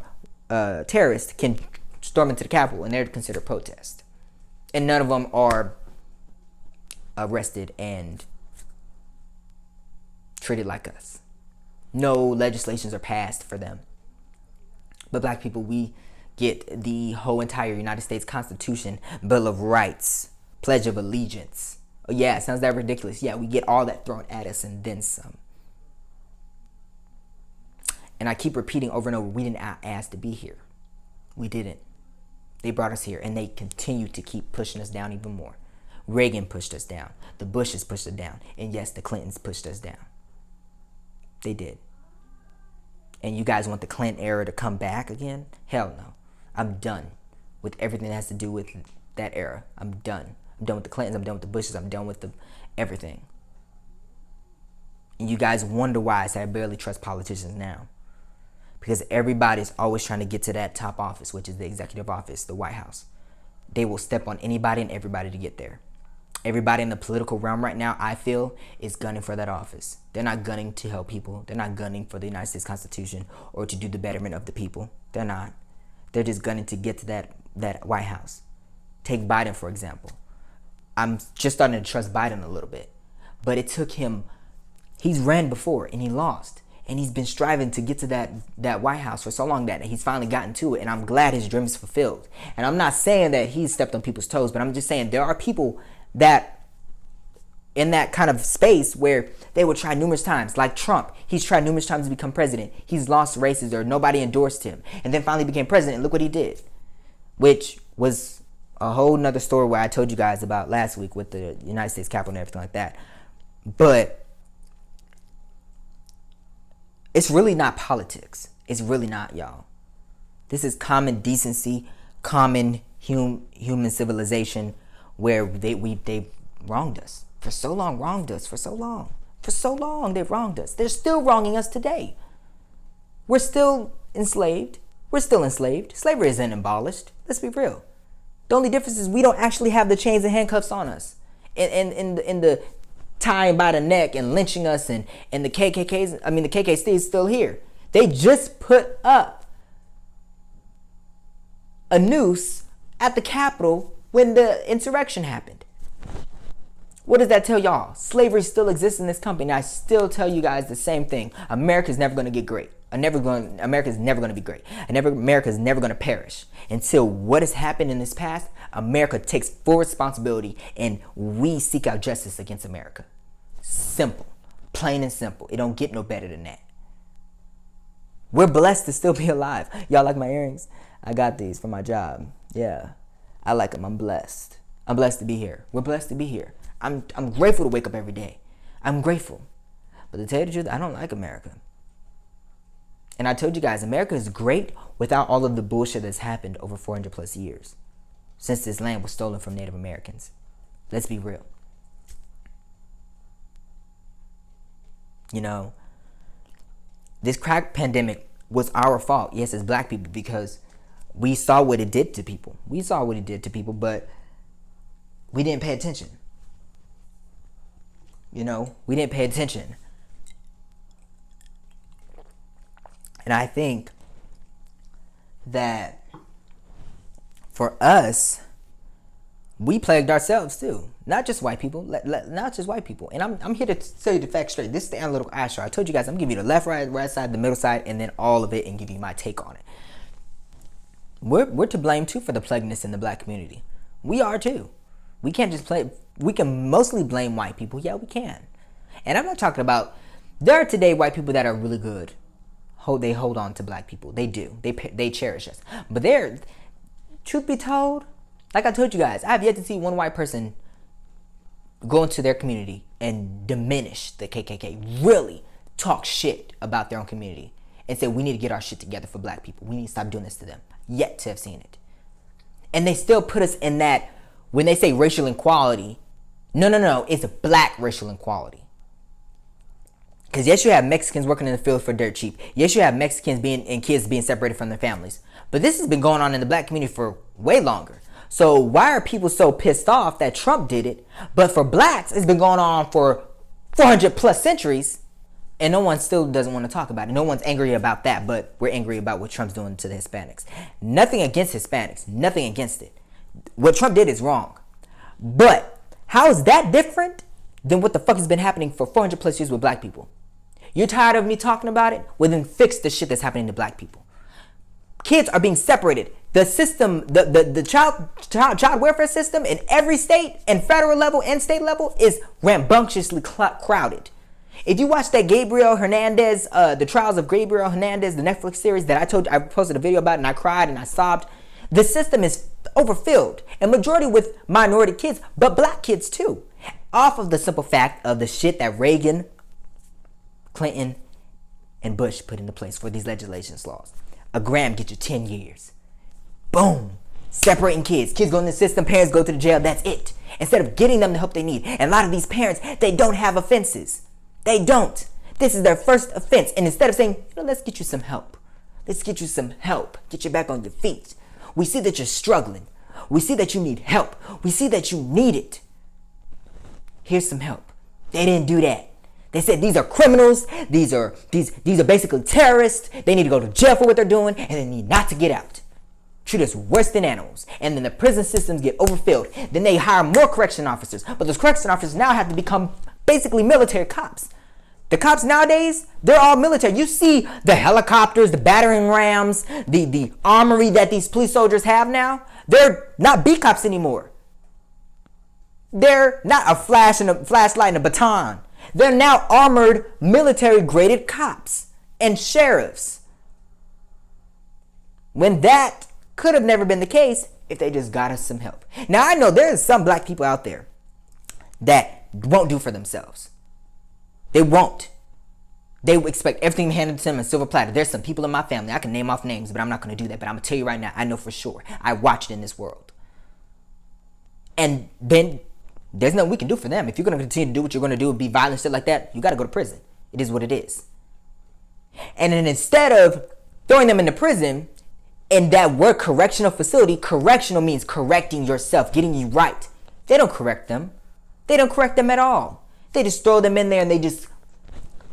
terrorists can storm into the Capitol and they're considered protest. And none of them are arrested and treated like us. No legislations are passed for them. But black people, we get the whole entire United States Constitution, Bill of Rights, Pledge of Allegiance. Oh yeah, it sounds that ridiculous. Yeah, we get all that thrown at us and then some. And I keep repeating over and over, we didn't ask to be here. We didn't. They brought us here and they continue to keep pushing us down even more. Reagan pushed us down. The Bushes pushed us down. And yes, the Clintons pushed us down. They did. And you guys want the Clinton era to come back again? Hell no. I'm done with everything that has to do with that era. I'm done. I'm done with the Clintons. I'm done with the Bushes. I'm done with everything. And you guys wonder why I say I barely trust politicians now. Because everybody's always trying to get to that top office, which is the executive office, the White House. They will step on anybody and everybody to get there. Everybody in the political realm right now, I feel, is gunning for that office. They're not gunning to help people. They're not gunning for the United States Constitution or to do the betterment of the people. They're not. They're just gunning to get to that White House. Take Biden, for example. I'm just starting to trust Biden a little bit. But it took him, he's ran before and he lost. And he's been striving to get to that White House for so long that he's finally gotten to it. And I'm glad his dream is fulfilled. And I'm not saying that he's stepped on people's toes, but I'm just saying there are people that in that kind of space where they will try numerous times. Like Trump, he's tried numerous times to become president. He's lost races or nobody endorsed him. And then finally became president. And look what he did. Which was a whole nother story where I told you guys about last week with the United States Capitol and everything like that. But it's really not politics. It's really not, y'all. This is common decency, common human civilization, where they wronged us for so long. They've wronged us. They're still wronging us today. We're still enslaved. Slavery isn't abolished. Let's be real. The only difference is we don't actually have the chains and handcuffs on us, and the tying by the neck and lynching us, and the KKK is still here. They just put up a noose at the Capitol when the insurrection happened. What does that tell y'all? Slavery still exists in this country, and I still tell you guys the same thing. America's never going to get great. America's never going to be great. America's never going to perish until what has happened in this past, America takes full responsibility and we seek out justice against America. Simple. Plain and simple. It don't get no better than that. We're blessed to still be alive. Y'all like my earrings? I got these for my job. Yeah, I like them. I'm blessed. I'm blessed to be here. We're blessed to be here. I'm grateful to wake up every day. I'm grateful. But to tell you the truth, I don't like America. And I told you guys, America is great without all of the bullshit that's happened over 400 plus years since this land was stolen from Native Americans. Let's be real. You know, this crack pandemic was our fault. Yes, as black people, because we saw what it did to people. We saw what it did to people, but we didn't pay attention. You know, we didn't pay attention. And I think that for us, we plagued ourselves too. Not just white people. Not just white people. And I'm here to tell you the facts straight. This is the analytical Asher. I told you guys I'm going to give you the left, right side, the middle side, and then all of it and give you my take on it. We're to blame too for the plagueness in the black community. We are too. We can't just play. We can mostly blame white people. Yeah, we can. And I'm not talking about, there are today white people that are really good. They hold on to black people. They do. They cherish us. But truth be told, like I told you guys, I have yet to see one white person go into their community and diminish the KKK. Really talk shit about their own community and say we need to get our shit together for black people. We need to stop doing this to them. Yet to have seen it. And they still put us in that, when they say racial inequality, no, it's a black racial inequality. Because yes, you have Mexicans working in the field for dirt cheap. Yes, you have Mexicans and kids being separated from their families. But this has been going on in the black community for way longer. So why are people so pissed off that Trump did it? But for blacks, it's been going on for 400 plus centuries. And no one still doesn't want to talk about it. No one's angry about that, but we're angry about what Trump's doing to the Hispanics. Nothing against Hispanics. Nothing against it. What Trump did is wrong. But how is that different than what the fuck has been happening for 400 plus years with black people? You're tired of me talking about it? Well, then fix the shit that's happening to black people. Kids are being separated. The system, the child welfare system in every state and federal level and state level is rambunctiously crowded. If you watch that Gabriel Hernandez, the Trials of Gabriel Hernandez, the Netflix series that I posted a video about and I cried and I sobbed, the system is overfilled, and majority with minority kids, but black kids too. Off of the simple fact of the shit that Reagan, Clinton, and Bush put into place for these legislation laws. A gram get you 10 years. Boom. Separating kids. Kids go in the system, parents go to the jail, that's it. Instead of getting them the help they need. And a lot of these parents, they don't have offenses. They don't. This is their first offense. And instead of saying, let's get you some help. Let's get you some help. Get you back on your feet. We see that you're struggling. We see that you need help. We see that you need it. Here's some help. They didn't do that. They said these are criminals. These are basically terrorists. They need to go to jail for what they're doing, and they need not to get out. Treat us worse than animals. And then the prison systems get overfilled. Then they hire more correction officers. But those correction officers now have to become basically military cops. The cops nowadays, they're all military. You see the helicopters, the battering rams, the armory that these police soldiers have now. They're not B cops anymore. They're not a flashlight and a baton. They're now armored, military-graded cops and sheriffs. When that could have never been the case if they just got us some help. Now, I know there's some black people out there that won't do for themselves. They won't. They expect everything handed to them in silver platter. There's some people in my family. I can name off names, but I'm not going to do that. But I'm going to tell you right now, I know for sure. I watched it in this world. And then there's nothing we can do for them. If you're going to continue to do what you're going to do, be violent, shit like that, you got to go to prison. It is what it is. And then instead of throwing them into prison, in that word correctional facility, correctional means correcting yourself, getting you right. They don't correct them. They don't correct them at all. They just throw them in there and they just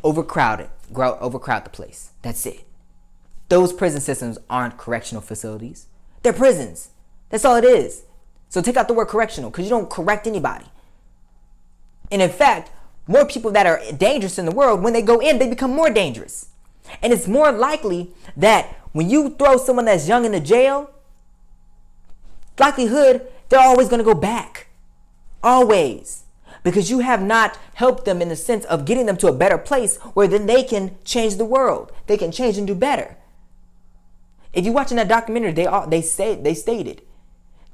overcrowd the place. That's it. Those prison systems aren't correctional facilities. They're prisons. That's all it is. So take out the word correctional because you don't correct anybody. And in fact, more people that are dangerous in the world, when they go in, they become more dangerous. And it's more likely that when you throw someone that's young into jail, likelihood they're always going to go back. Always. Because you have not helped them in the sense of getting them to a better place where then they can change the world. They can change and do better. If you're watching that documentary, they stated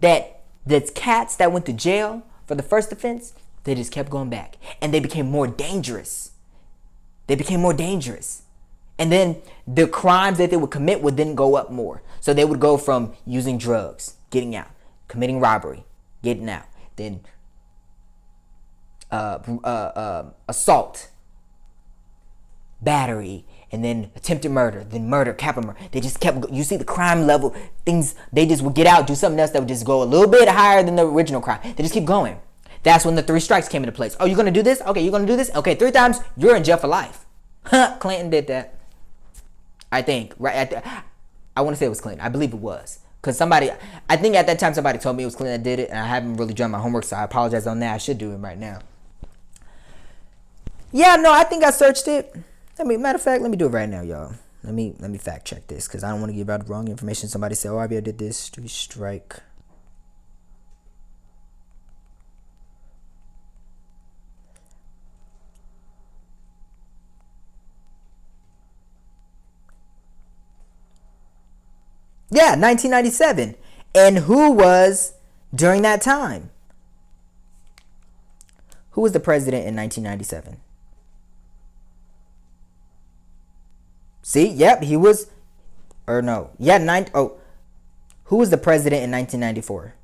that the cats that went to jail for the first offense, they just kept going back, and they became more dangerous. And then the crimes that they would commit would then go up more. So they would go from using drugs, getting out, committing robbery, getting out, then assault, battery, and then attempted murder, then murder, capital murder. They just kept, you see the crime level, things, they just would get out, do something else that would just go a little bit higher than the original crime. They just keep going. That's when the 3 strikes came into place. Oh, you're going to do this? Okay, you're going to do this? Okay, 3 times, you're in jail for life. Clinton did that. I think. Right? I want to say it was Clinton. I believe it was. Because I think at that time somebody told me it was Clinton that did it, and I haven't really done my homework, so I apologize on that. I should do it right now. Yeah, no, I think I searched it. Matter of fact, let me do it right now, y'all. Let me fact check this, because I don't want to give out the wrong information. Somebody say, oh, I did this 3 strike. Yeah, 1997. And who was during that time? Who was the president in 1997? See, yep, he was, or no, yeah, who was the president in 1994?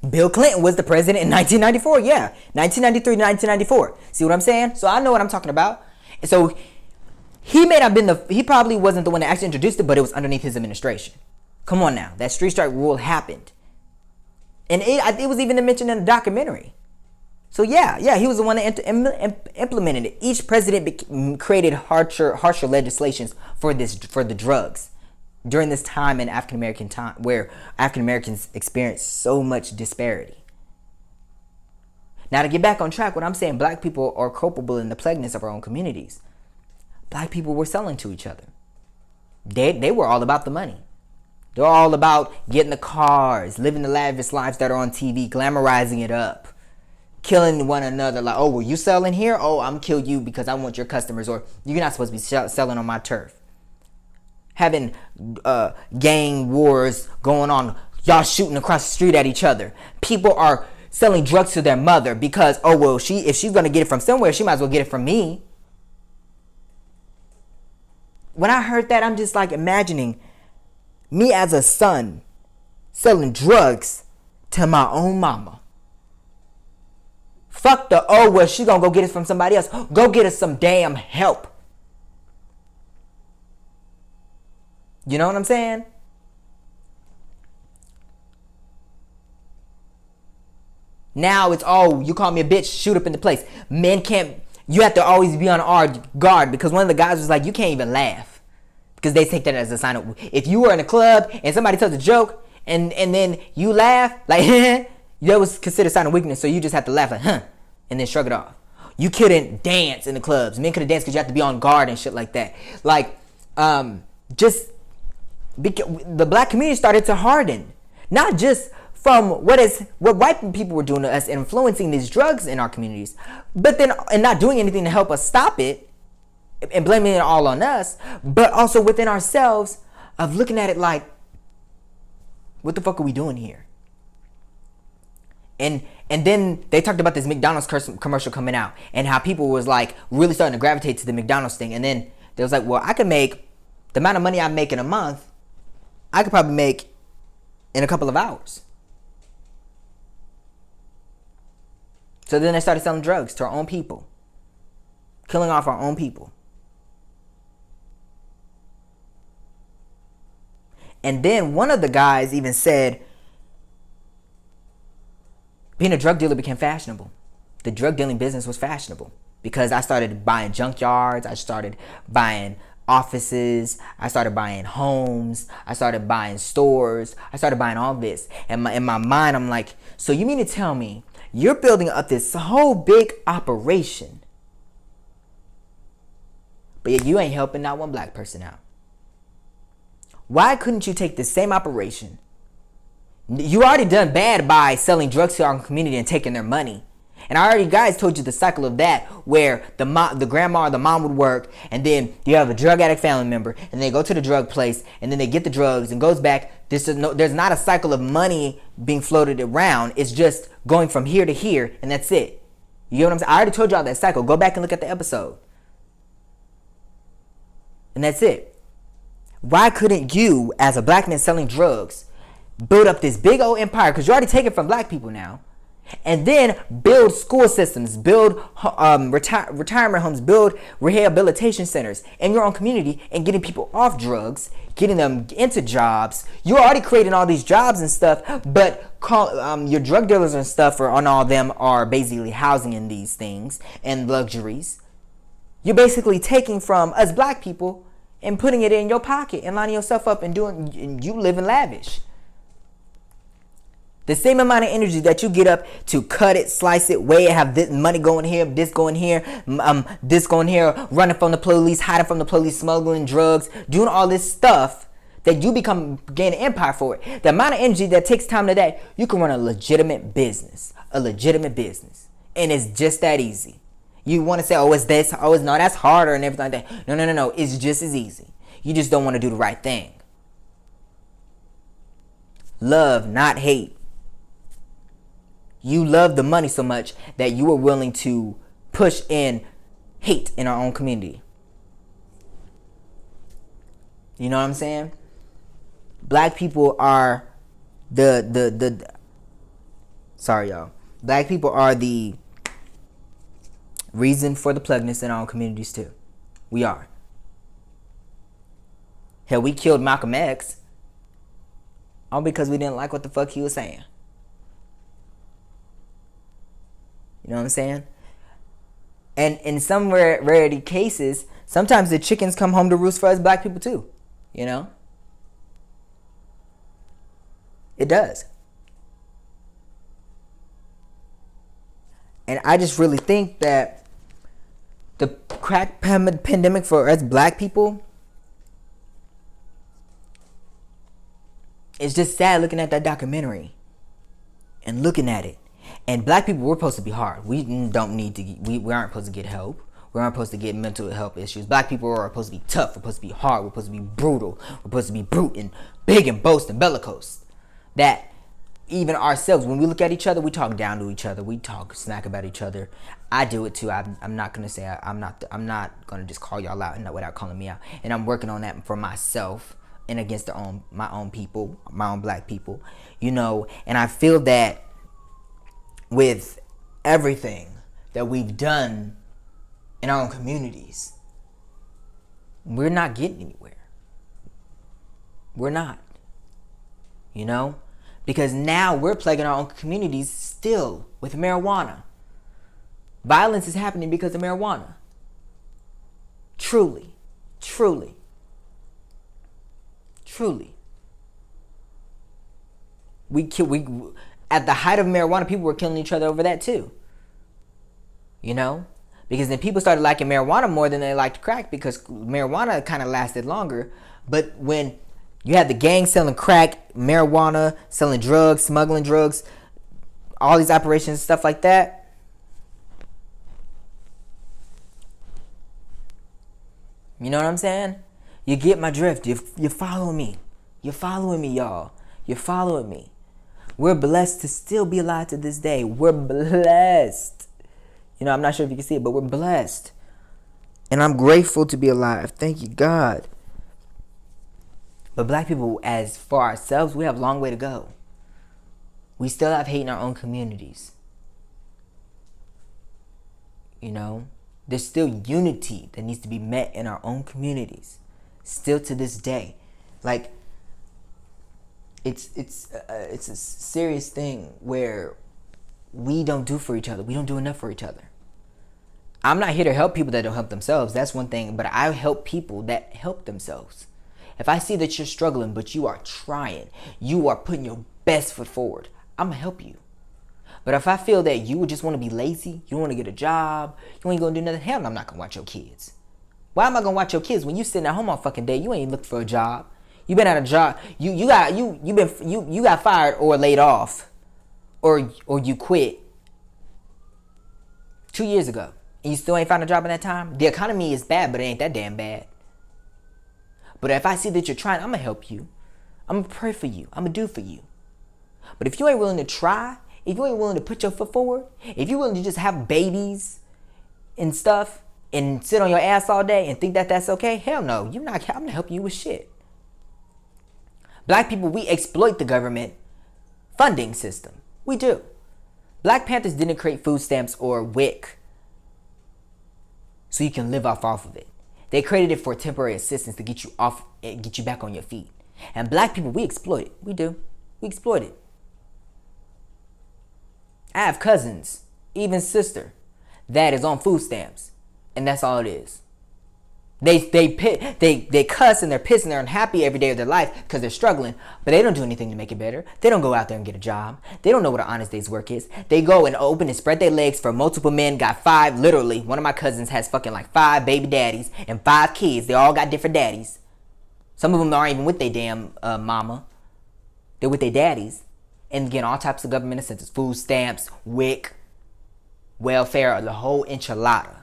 Bill Clinton was the president in 1994. Yeah, 1993 to 1994. See what I'm saying? So I know what I'm talking about. And so he may not have been he probably wasn't the one that actually introduced it, but it was underneath his administration. Come on now, that 3 strike rule happened, and it was even mentioned in the documentary. So yeah, he was the one that implemented it. Each president created harsher legislations for the drugs during this time in African American time, where African Americans experienced so much disparity. Now, to get back on track, what I'm saying, black people are culpable in the plagueness of our own communities. Black people were selling to each other. They were all about the money. They're all about getting the cars, living the lavish lives that are on TV, glamorizing it up, killing one another. Like, oh, were you selling here? Oh, I'm gonna kill you because I want your customers, or you're not supposed to be selling on my turf. Having gang wars going on, y'all shooting across the street at each other. People are selling drugs to their mother because, oh, well, if she's going to get it from somewhere, she might as well get it from me. When I heard that, I'm just like imagining me as a son selling drugs to my own mama. Fuck the, oh, well, she going to go get it from somebody else. Go get us some damn help. You know what I'm saying? Now it's, oh, you call me a bitch, shoot up in the place. Men can't, you have to always be on our guard, because one of the guys was like, you can't even laugh, because they take that as a sign of, if you were in a club and somebody tells a joke and then you laugh, like, that was considered a sign of weakness, so you just have to laugh like, huh, and then shrug it off. You couldn't dance in the clubs. Men couldn't dance because you have to be on guard and shit like that. Like, the black community started to harden, not just from what white people were doing to us, influencing these drugs in our communities, but then and not doing anything to help us stop it and blaming it all on us, but also within ourselves of looking at it like, what the fuck are we doing here? And then they talked about this McDonald's commercial coming out and how people was like really starting to gravitate to the McDonald's thing, and then they was like, well, I could make the amount of money I make in a month, I could probably make in a couple of hours. So then they started selling drugs to our own people, killing off our own people. And then one of the guys even said, being a drug dealer became fashionable. The drug dealing business was fashionable because I started buying junkyards, I started buying offices, I started buying homes, I started buying stores, I started buying all this. And in my mind, I'm like, so you mean to tell me you're building up this whole big operation, but yet you ain't helping not one black person out? Why couldn't you take the same operation You already done bad by selling drugs to our community and taking their money. And I already guys told you the cycle of that, where the grandma or the mom would work, and then you have a drug addict family member, and they go to the drug place, and then they get the drugs and goes back. There's not a cycle of money being floated around. It's just going from here to here, and that's it. You get what I'm saying? I already told y'all that cycle. Go back and look at the episode. And that's it. Why couldn't you, as a black man selling drugs, build up this big old empire? Because you already take it from black people now. And then build school systems, build retirement homes, build rehabilitation centers in your own community, and getting people off drugs, getting them into jobs. You're already creating all these jobs and stuff, but your drug dealers and stuff on all them are basically housing in these things and luxuries. You're basically taking from us black people and putting it in your pocket and lining yourself up and you living lavish. The same amount of energy that you get up to cut it, slice it, weigh it, have this money going here, this going here, this going here, running from the police, hiding from the police, smuggling drugs, doing all this stuff that you gain an empire for it. The amount of energy that takes time to that, you can run a legitimate business. And it's just that easy. You want to say, oh, it's this, oh, it's no, that's harder and everything like that. No. It's just as easy. You just don't want to do the right thing. Love, not hate. You love the money so much that you are willing to push in hate in our own community. You know what I'm saying? Black people are sorry y'all. Black people are the reason for the plugness in our own communities too. We are. Hell, we killed Malcolm X all because we didn't like what the fuck he was saying. You know what I'm saying? And in some rarity cases, sometimes the chickens come home to roost for us black people too. You know? It does. And I just really think that the crack pandemic for us black people, it's just sad looking at that documentary and looking at it. And black people, we're supposed to be hard. We don't need to. We aren't supposed to get help. We aren't supposed to get mental health issues. Black people are supposed to be tough. We're supposed to be hard. We're supposed to be brutal. We're supposed to be brute and big and boast and bellicose. That even ourselves, when we look at each other, we talk down to each other. We talk smack about each other. I do it too. I'm not gonna say I'm not gonna just call y'all out and without calling me out. And I'm working on that for myself and against my own people, my own black people. You know, and I feel that with everything that we've done in our own communities, we're not getting anywhere. We're not. You know? Because now we're plaguing our own communities still with marijuana. Violence is happening because of marijuana. Truly. We at the height of marijuana, people were killing each other over that too. You know? Because then people started liking marijuana more than they liked crack, because marijuana kind of lasted longer. But when you had the gang selling crack, marijuana, selling drugs, smuggling drugs, all these operations, stuff like that, you know what I'm saying? You get my drift. You're following me. You're following me, y'all. You're following me. We're blessed to still be alive to this day. We're blessed. You know, I'm not sure if you can see it, but we're blessed. And I'm grateful to be alive. Thank you, God. But black people, as for ourselves, we have a long way to go. We still have hate in our own communities. You know? There's still unity that needs to be met in our own communities. Still to this day. Like, it's a serious thing where we don't do for each other. We don't do enough for each other. I'm not here to help people that don't help themselves. That's one thing. But I help people that help themselves. If I see that you're struggling, but you are trying, you are putting your best foot forward, I'm going to help you. But if I feel that you would just want to be lazy, you want to get a job, you ain't going to do nothing, hell no, I'm not going to watch your kids. Why am I going to watch your kids when you sitting at home all fucking day? You ain't looking for a job. You've been at a job. You got fired or laid off, or you quit 2 years ago, and you still ain't found a job in that time. The economy is bad, but it ain't that damn bad. But if I see that you're trying, I'm gonna help you. I'm gonna pray for you. I'm gonna do for you. But if you ain't willing to try, if you ain't willing to put your foot forward, if you're willing to just have babies and stuff and sit on your ass all day and think that that's okay, hell no. You're not. I'm not helping you with shit. Black people, we exploit the government funding system. We do. Black Panthers didn't create food stamps or WIC so you can live off of it. They created it for temporary assistance to get you off and get you back on your feet. And black people, we exploit it. We do. We exploit it. I have cousins, even sister, that is on food stamps, and that's all it is. They cuss and they're pissed and they're unhappy every day of their life because they're struggling, but they don't do anything to make it better. They don't go out there and get a job. They don't know what an honest day's work is. They go and open and spread their legs for multiple men, got 5, literally. One of my cousins has fucking like 5 baby daddies and 5 kids. They all got different daddies. Some of them aren't even with their damn mama. They're with their daddies. And getting all types of government incentives. Food stamps, WIC, welfare, the whole enchilada.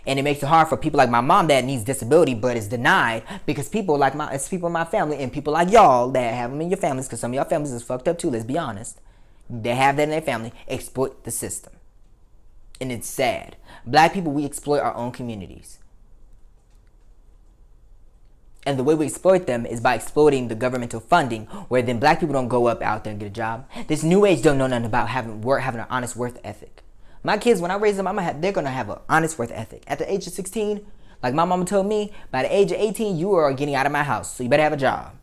And it makes it hard for people like my mom that needs disability but is denied because people like it's people in my family and people like y'all that have them in your families, because some of y'all families is fucked up too, let's be honest. They have that in their family, exploit the system. And it's sad. Black people, we exploit our own communities. And the way we exploit them is by exploiting the governmental funding, where then black people don't go up out there and get a job. This new age don't know nothing about having an honest work ethic. My kids, when I raise them, they're going to have an honest work ethic. At the age of 16, like my mama told me, by the age of 18, you are getting out of my house, so you better have a job.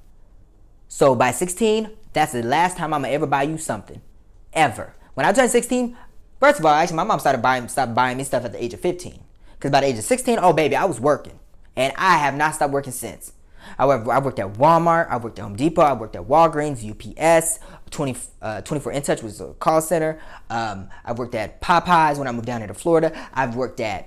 So by 16, that's the last time I'm going to ever buy you something. Ever. When I turned 16, first of all, actually, my mom stopped buying me stuff at the age of 15. Because by the age of 16, oh baby, I was working. And I have not stopped working since. I worked at Walmart, I worked at Home Depot, I worked at Walgreens, UPS, 24 In Touch was a call center. I worked at Popeyes when I moved down here to Florida. I've worked at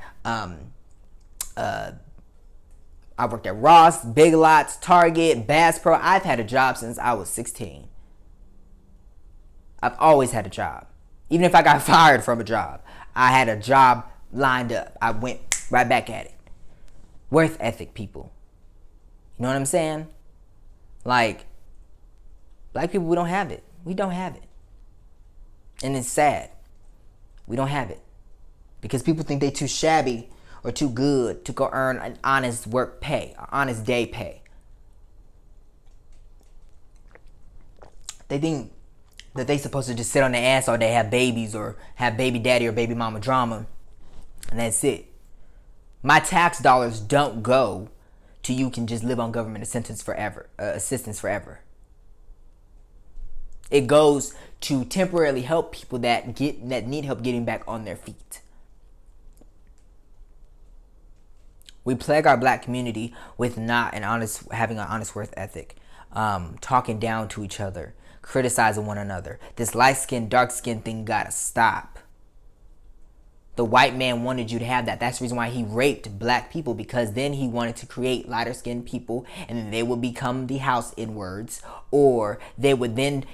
Ross, Big Lots, Target, Bass Pro. I've had a job since I was 16. I've always had a job. Even if I got fired from a job, I had a job lined up. I went right back at it. Worth ethic, people. You know what I'm saying? Like, black people, we don't have it. We don't have it. And it's sad. We don't have it. Because people think they too shabby or too good to go earn an honest work pay, an honest day pay. They think that they supposed to just sit on their ass all day, have babies, or have baby daddy or baby mama drama, and that's it. My tax dollars don't go to you can just live on government assistance forever. It goes to temporarily help people that need help getting back on their feet. We plague our black community with having an honest work ethic, talking down to each other, criticizing one another. This light skin, dark skin thing gotta stop. The white man wanted you to have that. That's the reason why he raped black people, because then he wanted to create lighter skinned people, and then they would become the house N-words, or they would then,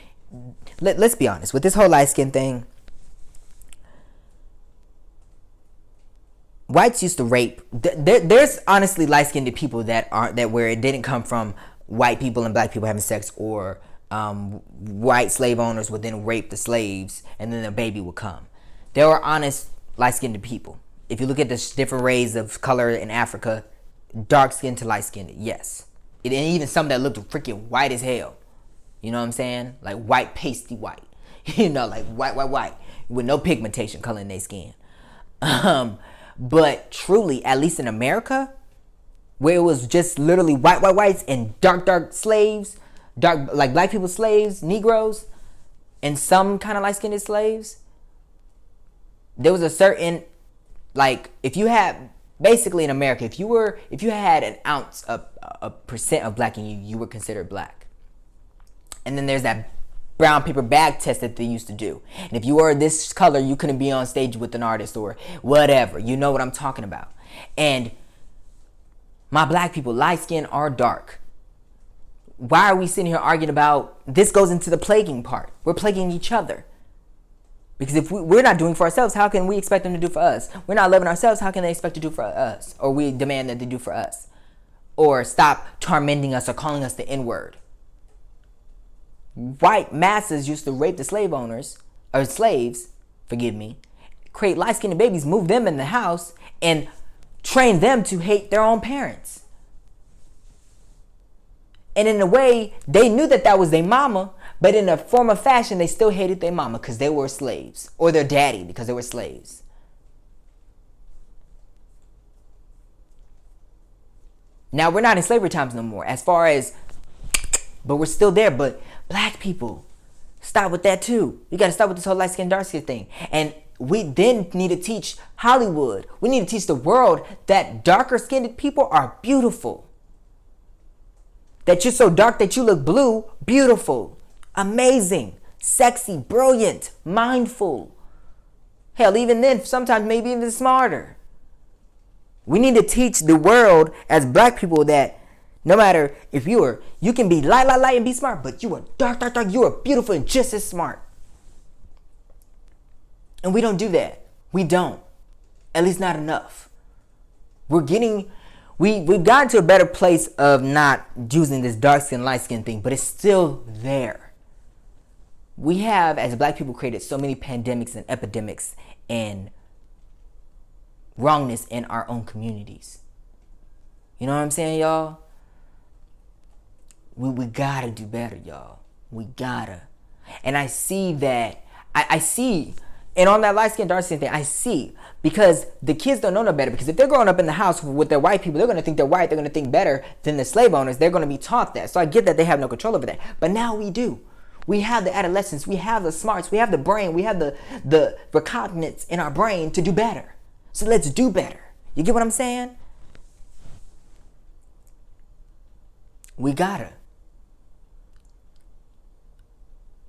let's be honest, with this whole light skin thing, whites used to rape. There's honestly light skinned people that where it didn't come from white people and black people having sex, or white slave owners would then rape the slaves, and then the baby would come. There were honest light-skinned people. If you look at the different rays of color in Africa, dark-skinned to light-skinned, yes. And even some that looked freaking white as hell. You know what I'm saying? Like white, pasty white. You know, like white. With no pigmentation color in their skin. But truly, at least in America, where it was just literally whites and dark slaves, like black people slaves, Negroes, and some kind of light-skinned slaves, there was a certain, like, if you had, basically in America, if you had an ounce of a percent of black in you, you were considered black. And then there's that brown paper bag test that they used to do. And if you were this color, you couldn't be on stage with an artist or whatever. You know what I'm talking about. And My black people, light skin or dark. Why are we sitting here arguing about, this goes into the plaguing part. We're plaguing each other. Because if we're not doing for ourselves, how can we expect them to do for us? We're not loving ourselves, how can they expect to do for us? Or we demand that they do for us? Or stop tormenting us or calling us the N-word. White masses used to rape the slave owners, or slaves, forgive me, create light-skinned babies, move them in the house, and train them to hate their own parents. And in a way, they knew that that was their mama, but in a form of fashion, they still hated their mama because they were slaves, or their daddy because they were slaves. Now, we're not in slavery times no more, but we're still there. But black people, stop with that too. You got to stop with this whole light skin, dark skin thing. And we then need to teach Hollywood. We need to teach the world that darker skinned people are beautiful. That you're so dark that you look blue, beautiful, amazing, sexy, brilliant, mindful. Hell, even then, sometimes maybe even smarter. We need to teach the world as black people that no matter if you can be light and be smart, but you are dark, you are beautiful and just as smart. And we don't do that. We don't. At least not enough. We've gotten to a better place of not using this dark skin, light skin thing, but it's still there. We have, as black people, created so many pandemics and epidemics and wrongness in our own communities. You know what I'm saying, y'all? We gotta do better, y'all. We gotta. And I see that, I see, and on that light skin, dark skin thing, I see, because the kids don't know no better. Because if they're growing up in the house with their white people, they're going to think they're white. They're going to think better than the slave owners. They're going to be taught that. So I get that they have no control over that. But now we do. We have the adolescence. We have the smarts. We have the brain. We have the recognizance in our brain to do better. So let's do better. You get what I'm saying? We gotta.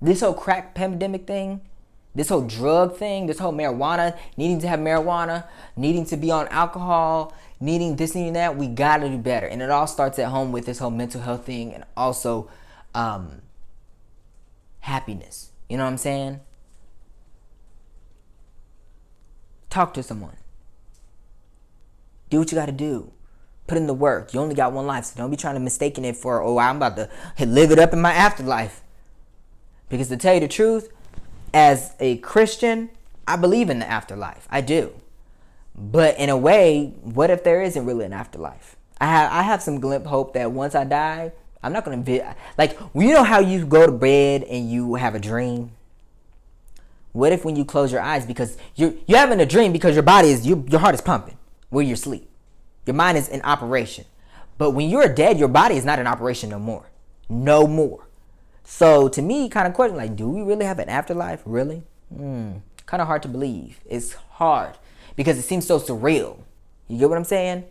This whole crack pandemic thing, this whole drug thing, this whole marijuana, needing to have marijuana, needing to be on alcohol, needing this, needing that, we gotta do better. And it all starts at home with this whole mental health thing and also happiness. You know what I'm saying? Talk to someone. Do what you gotta do. Put in the work. You only got one life, so don't be trying to mistaken it for, I'm about to live it up in my afterlife. Because to tell you the truth, as a Christian, I believe in the afterlife. I do. But in a way, what if there isn't really an afterlife? I have some glimpse hope that once I die, I'm not going to like, you know how you go to bed and you have a dream? What if when you close your eyes, because you're having a dream because your body is, your heart is pumping where you're asleep. Your mind is in operation. But when you're dead, your body is not in operation no more. No more. So to me, kind of question, like, do we really have an afterlife? Really? Kind of hard to believe. It's hard because it seems so surreal. You get what I'm saying?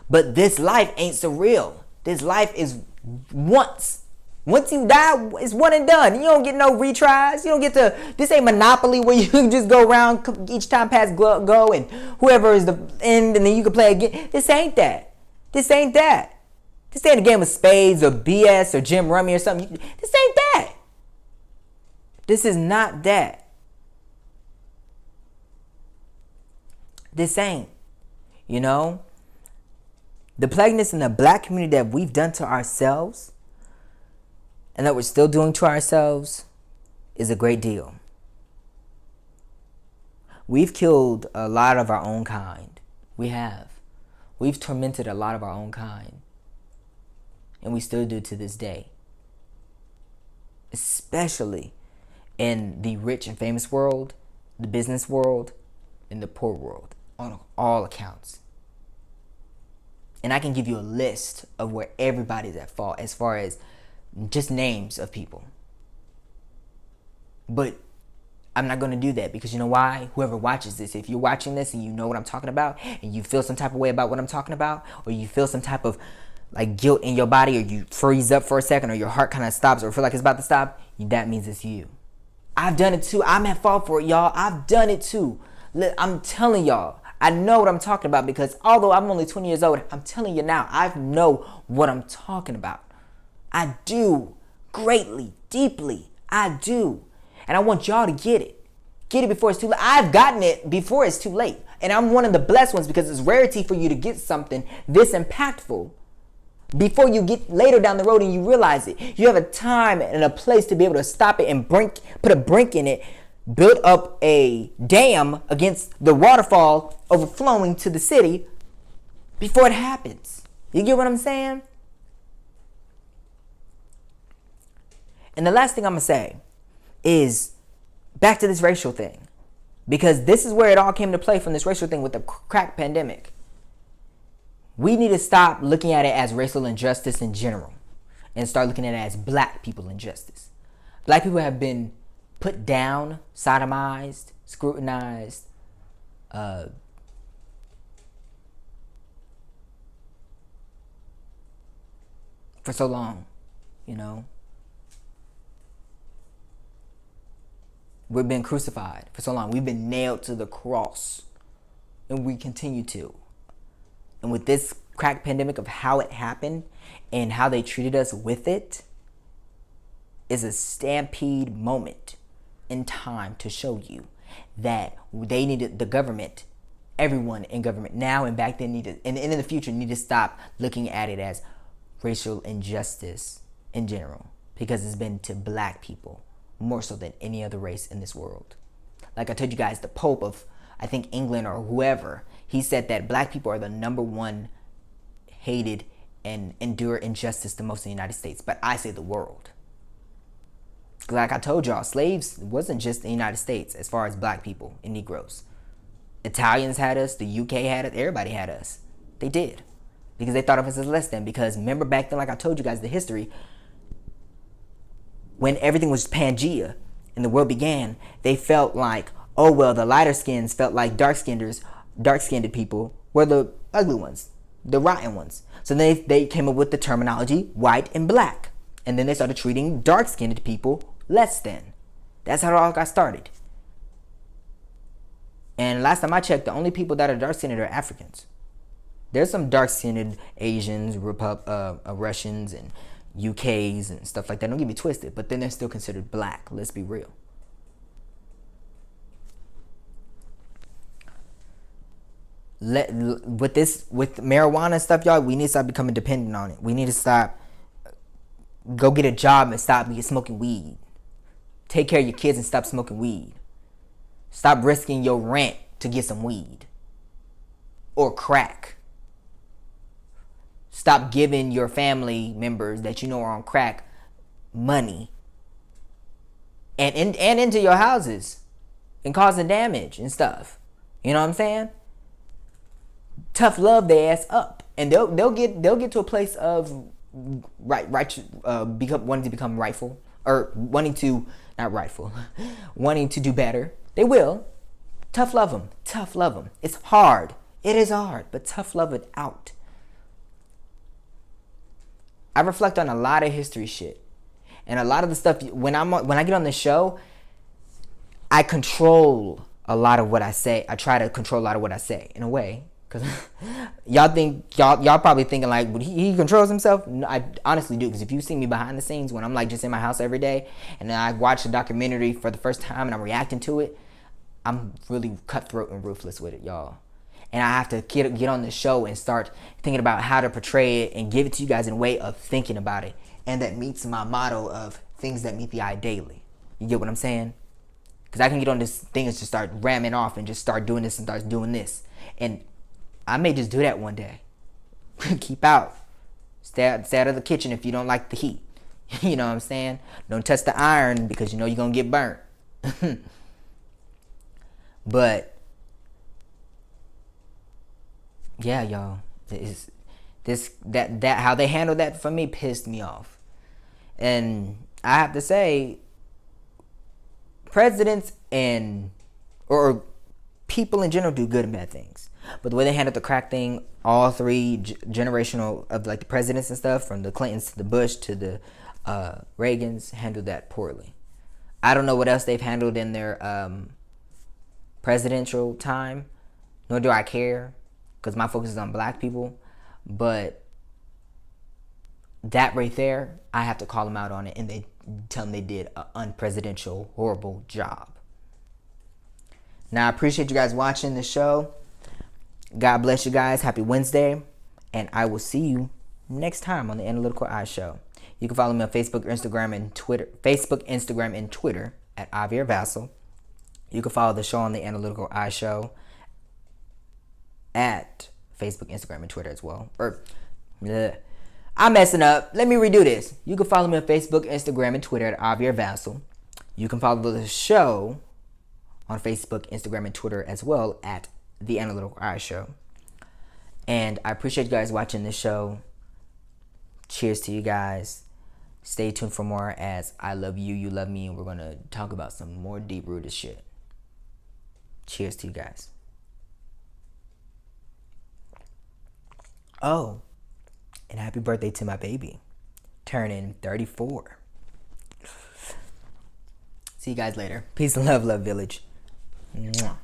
But this life ain't surreal. This life is once. Once you die, it's one and done. You don't get no retries. You don't get to, this ain't Monopoly where you can just go around each time pass go and whoever is the end and then you can play again. This ain't that. This ain't that. This ain't a game of spades or BS or Jim Rummy or something. This ain't that. This is not that. This ain't. You know? The plagueness in the black community that we've done to ourselves and that we're still doing to ourselves is a great deal. We've killed a lot of our own kind. We have. We've tormented a lot of our own kind. And we still do to this day. Especially in the rich and famous world, the business world, and the poor world, on all accounts. And I can give you a list of where everybody's at fault as far as just names of people. But I'm not going to do that because you know why? Whoever watches this, if you're watching this and you know what I'm talking about and you feel some type of way about what I'm talking about, or you feel some type of like guilt in your body, or you freeze up for a second, or your heart kind of stops or feel like it's about to stop, that means it's you. I've done it too. I'm at fault for it, y'all. I've done it too. I'm telling y'all, I know what I'm talking about because although I'm only 20 years old, I'm telling you now, I know what I'm talking about. I do. Greatly, deeply. I do. And I want y'all to get it. Get it before it's too late. I've gotten it before it's too late. And I'm one of the blessed ones because it's rarity for you to get something this impactful before you get later down the road and you realize it. You have a time and a place to be able to stop it and put a brink in it, build up a dam against the waterfall overflowing to the city before it happens. You get what I'm saying? And the last thing I'm going to say is back to this racial thing. Because this is where it all came to play from this racial thing with the crack pandemic. We need to stop looking at it as racial injustice in general and start looking at it as black people injustice. Black people have been put down, sodomized, scrutinized, for so long, you know. We've been crucified for so long. We've been nailed to the cross. And we continue to. And with this crack pandemic of how it happened and how they treated us with it is a stampede moment in time to show you that they needed the government, everyone in government now and back then needed, and in the future need to stop looking at it as racial injustice in general, because it's been to black people more so than any other race in this world. Like I told you guys, the Pope of, I think, England or whoever, he said that black people are the number one hated and endure injustice the most in the United States. But I say the world. Like I told y'all, slaves wasn't just in the United States as far as black people and Negroes. Italians had us, the UK had us, everybody had us. They did. Because they thought of us as less than. Because remember back then, like I told you guys, the history, when everything was Pangea and the world began, they felt like, oh well, the lighter skins felt like dark-skinned people were the ugly ones, the rotten ones. So they came up with the terminology white and black. And then they started treating dark-skinned people less than. That's how it all got started. And last time I checked, the only people that are dark-skinned are Africans. There's some dark-skinned Asians, Russians, and UKs and stuff like that. Don't get me twisted, but then they're still considered black. Let's be real. With marijuana and stuff, y'all, we need to stop becoming dependent on it. We need to stop, go get a job and stop smoking weed. Take care of your kids and stop smoking weed. Stop risking your rent to get some weed or crack. Stop giving your family members that you know are on crack money and into your houses and causing damage and stuff. You know what I'm saying? Tough love their ass up, and they'll get to a place of wanting to become rightful, or wanting to do better. They will. Tough love them. Tough love them. It's hard. It is hard, but tough love it out. I reflect on a lot of history shit, and a lot of the stuff when I get on the show, I control a lot of what I say. I try to control a lot of what I say in a way, because y'all probably thinking like, but he controls himself. No, I honestly do, because if you see me behind the scenes when I'm like just in my house every day, and then I watch a documentary for the first time and I'm reacting to it, I'm really cutthroat and ruthless with it, y'all. And I have to get on the show and start thinking about how to portray it and give it to you guys in a way of thinking about it. And that meets my motto of things that meet the eye daily. You get what I'm saying? Because I can get on this thing and just start ramming off and just start doing this and start doing this. And I may just do that one day. Keep out. Stay out of the kitchen if you don't like the heat. You know what I'm saying? Don't touch the iron because you know you're going to get burnt. But yeah, y'all, that how they handled that for me pissed me off. And I have to say, presidents or people in general do good and bad things. But the way they handled the crack thing, all three generational of like the presidents and stuff, from the Clintons to the Bush to the Reagans, handled that poorly. I don't know what else they've handled in their presidential time. nor do I care, because my focus is on black people. But that right there, I have to call them out on it, and they tell them they did an unpresidential, horrible job. Now, I appreciate you guys watching the show. God bless you guys. Happy Wednesday. And I will see you next time on the Analytical Eye Show. You can follow me on Facebook, Instagram, and Twitter. Facebook, Instagram, and Twitter at Javier Vassell. You can follow the show on the Analytical Eye Show at Facebook, Instagram, and Twitter as well. I'm messing up. Let me redo this. You can follow me on Facebook, Instagram, and Twitter at Javier Vassell. You can follow the show on Facebook, Instagram, and Twitter as well at The Analytical Eye Show. And I appreciate you guys watching this show. Cheers to you guys. Stay tuned for more as I love you, you love me, and we're going to talk about some more deep-rooted shit. Cheers to you guys. Oh, and happy birthday to my baby, turning 34. See you guys later. Peace and love, Love Village. Mwah.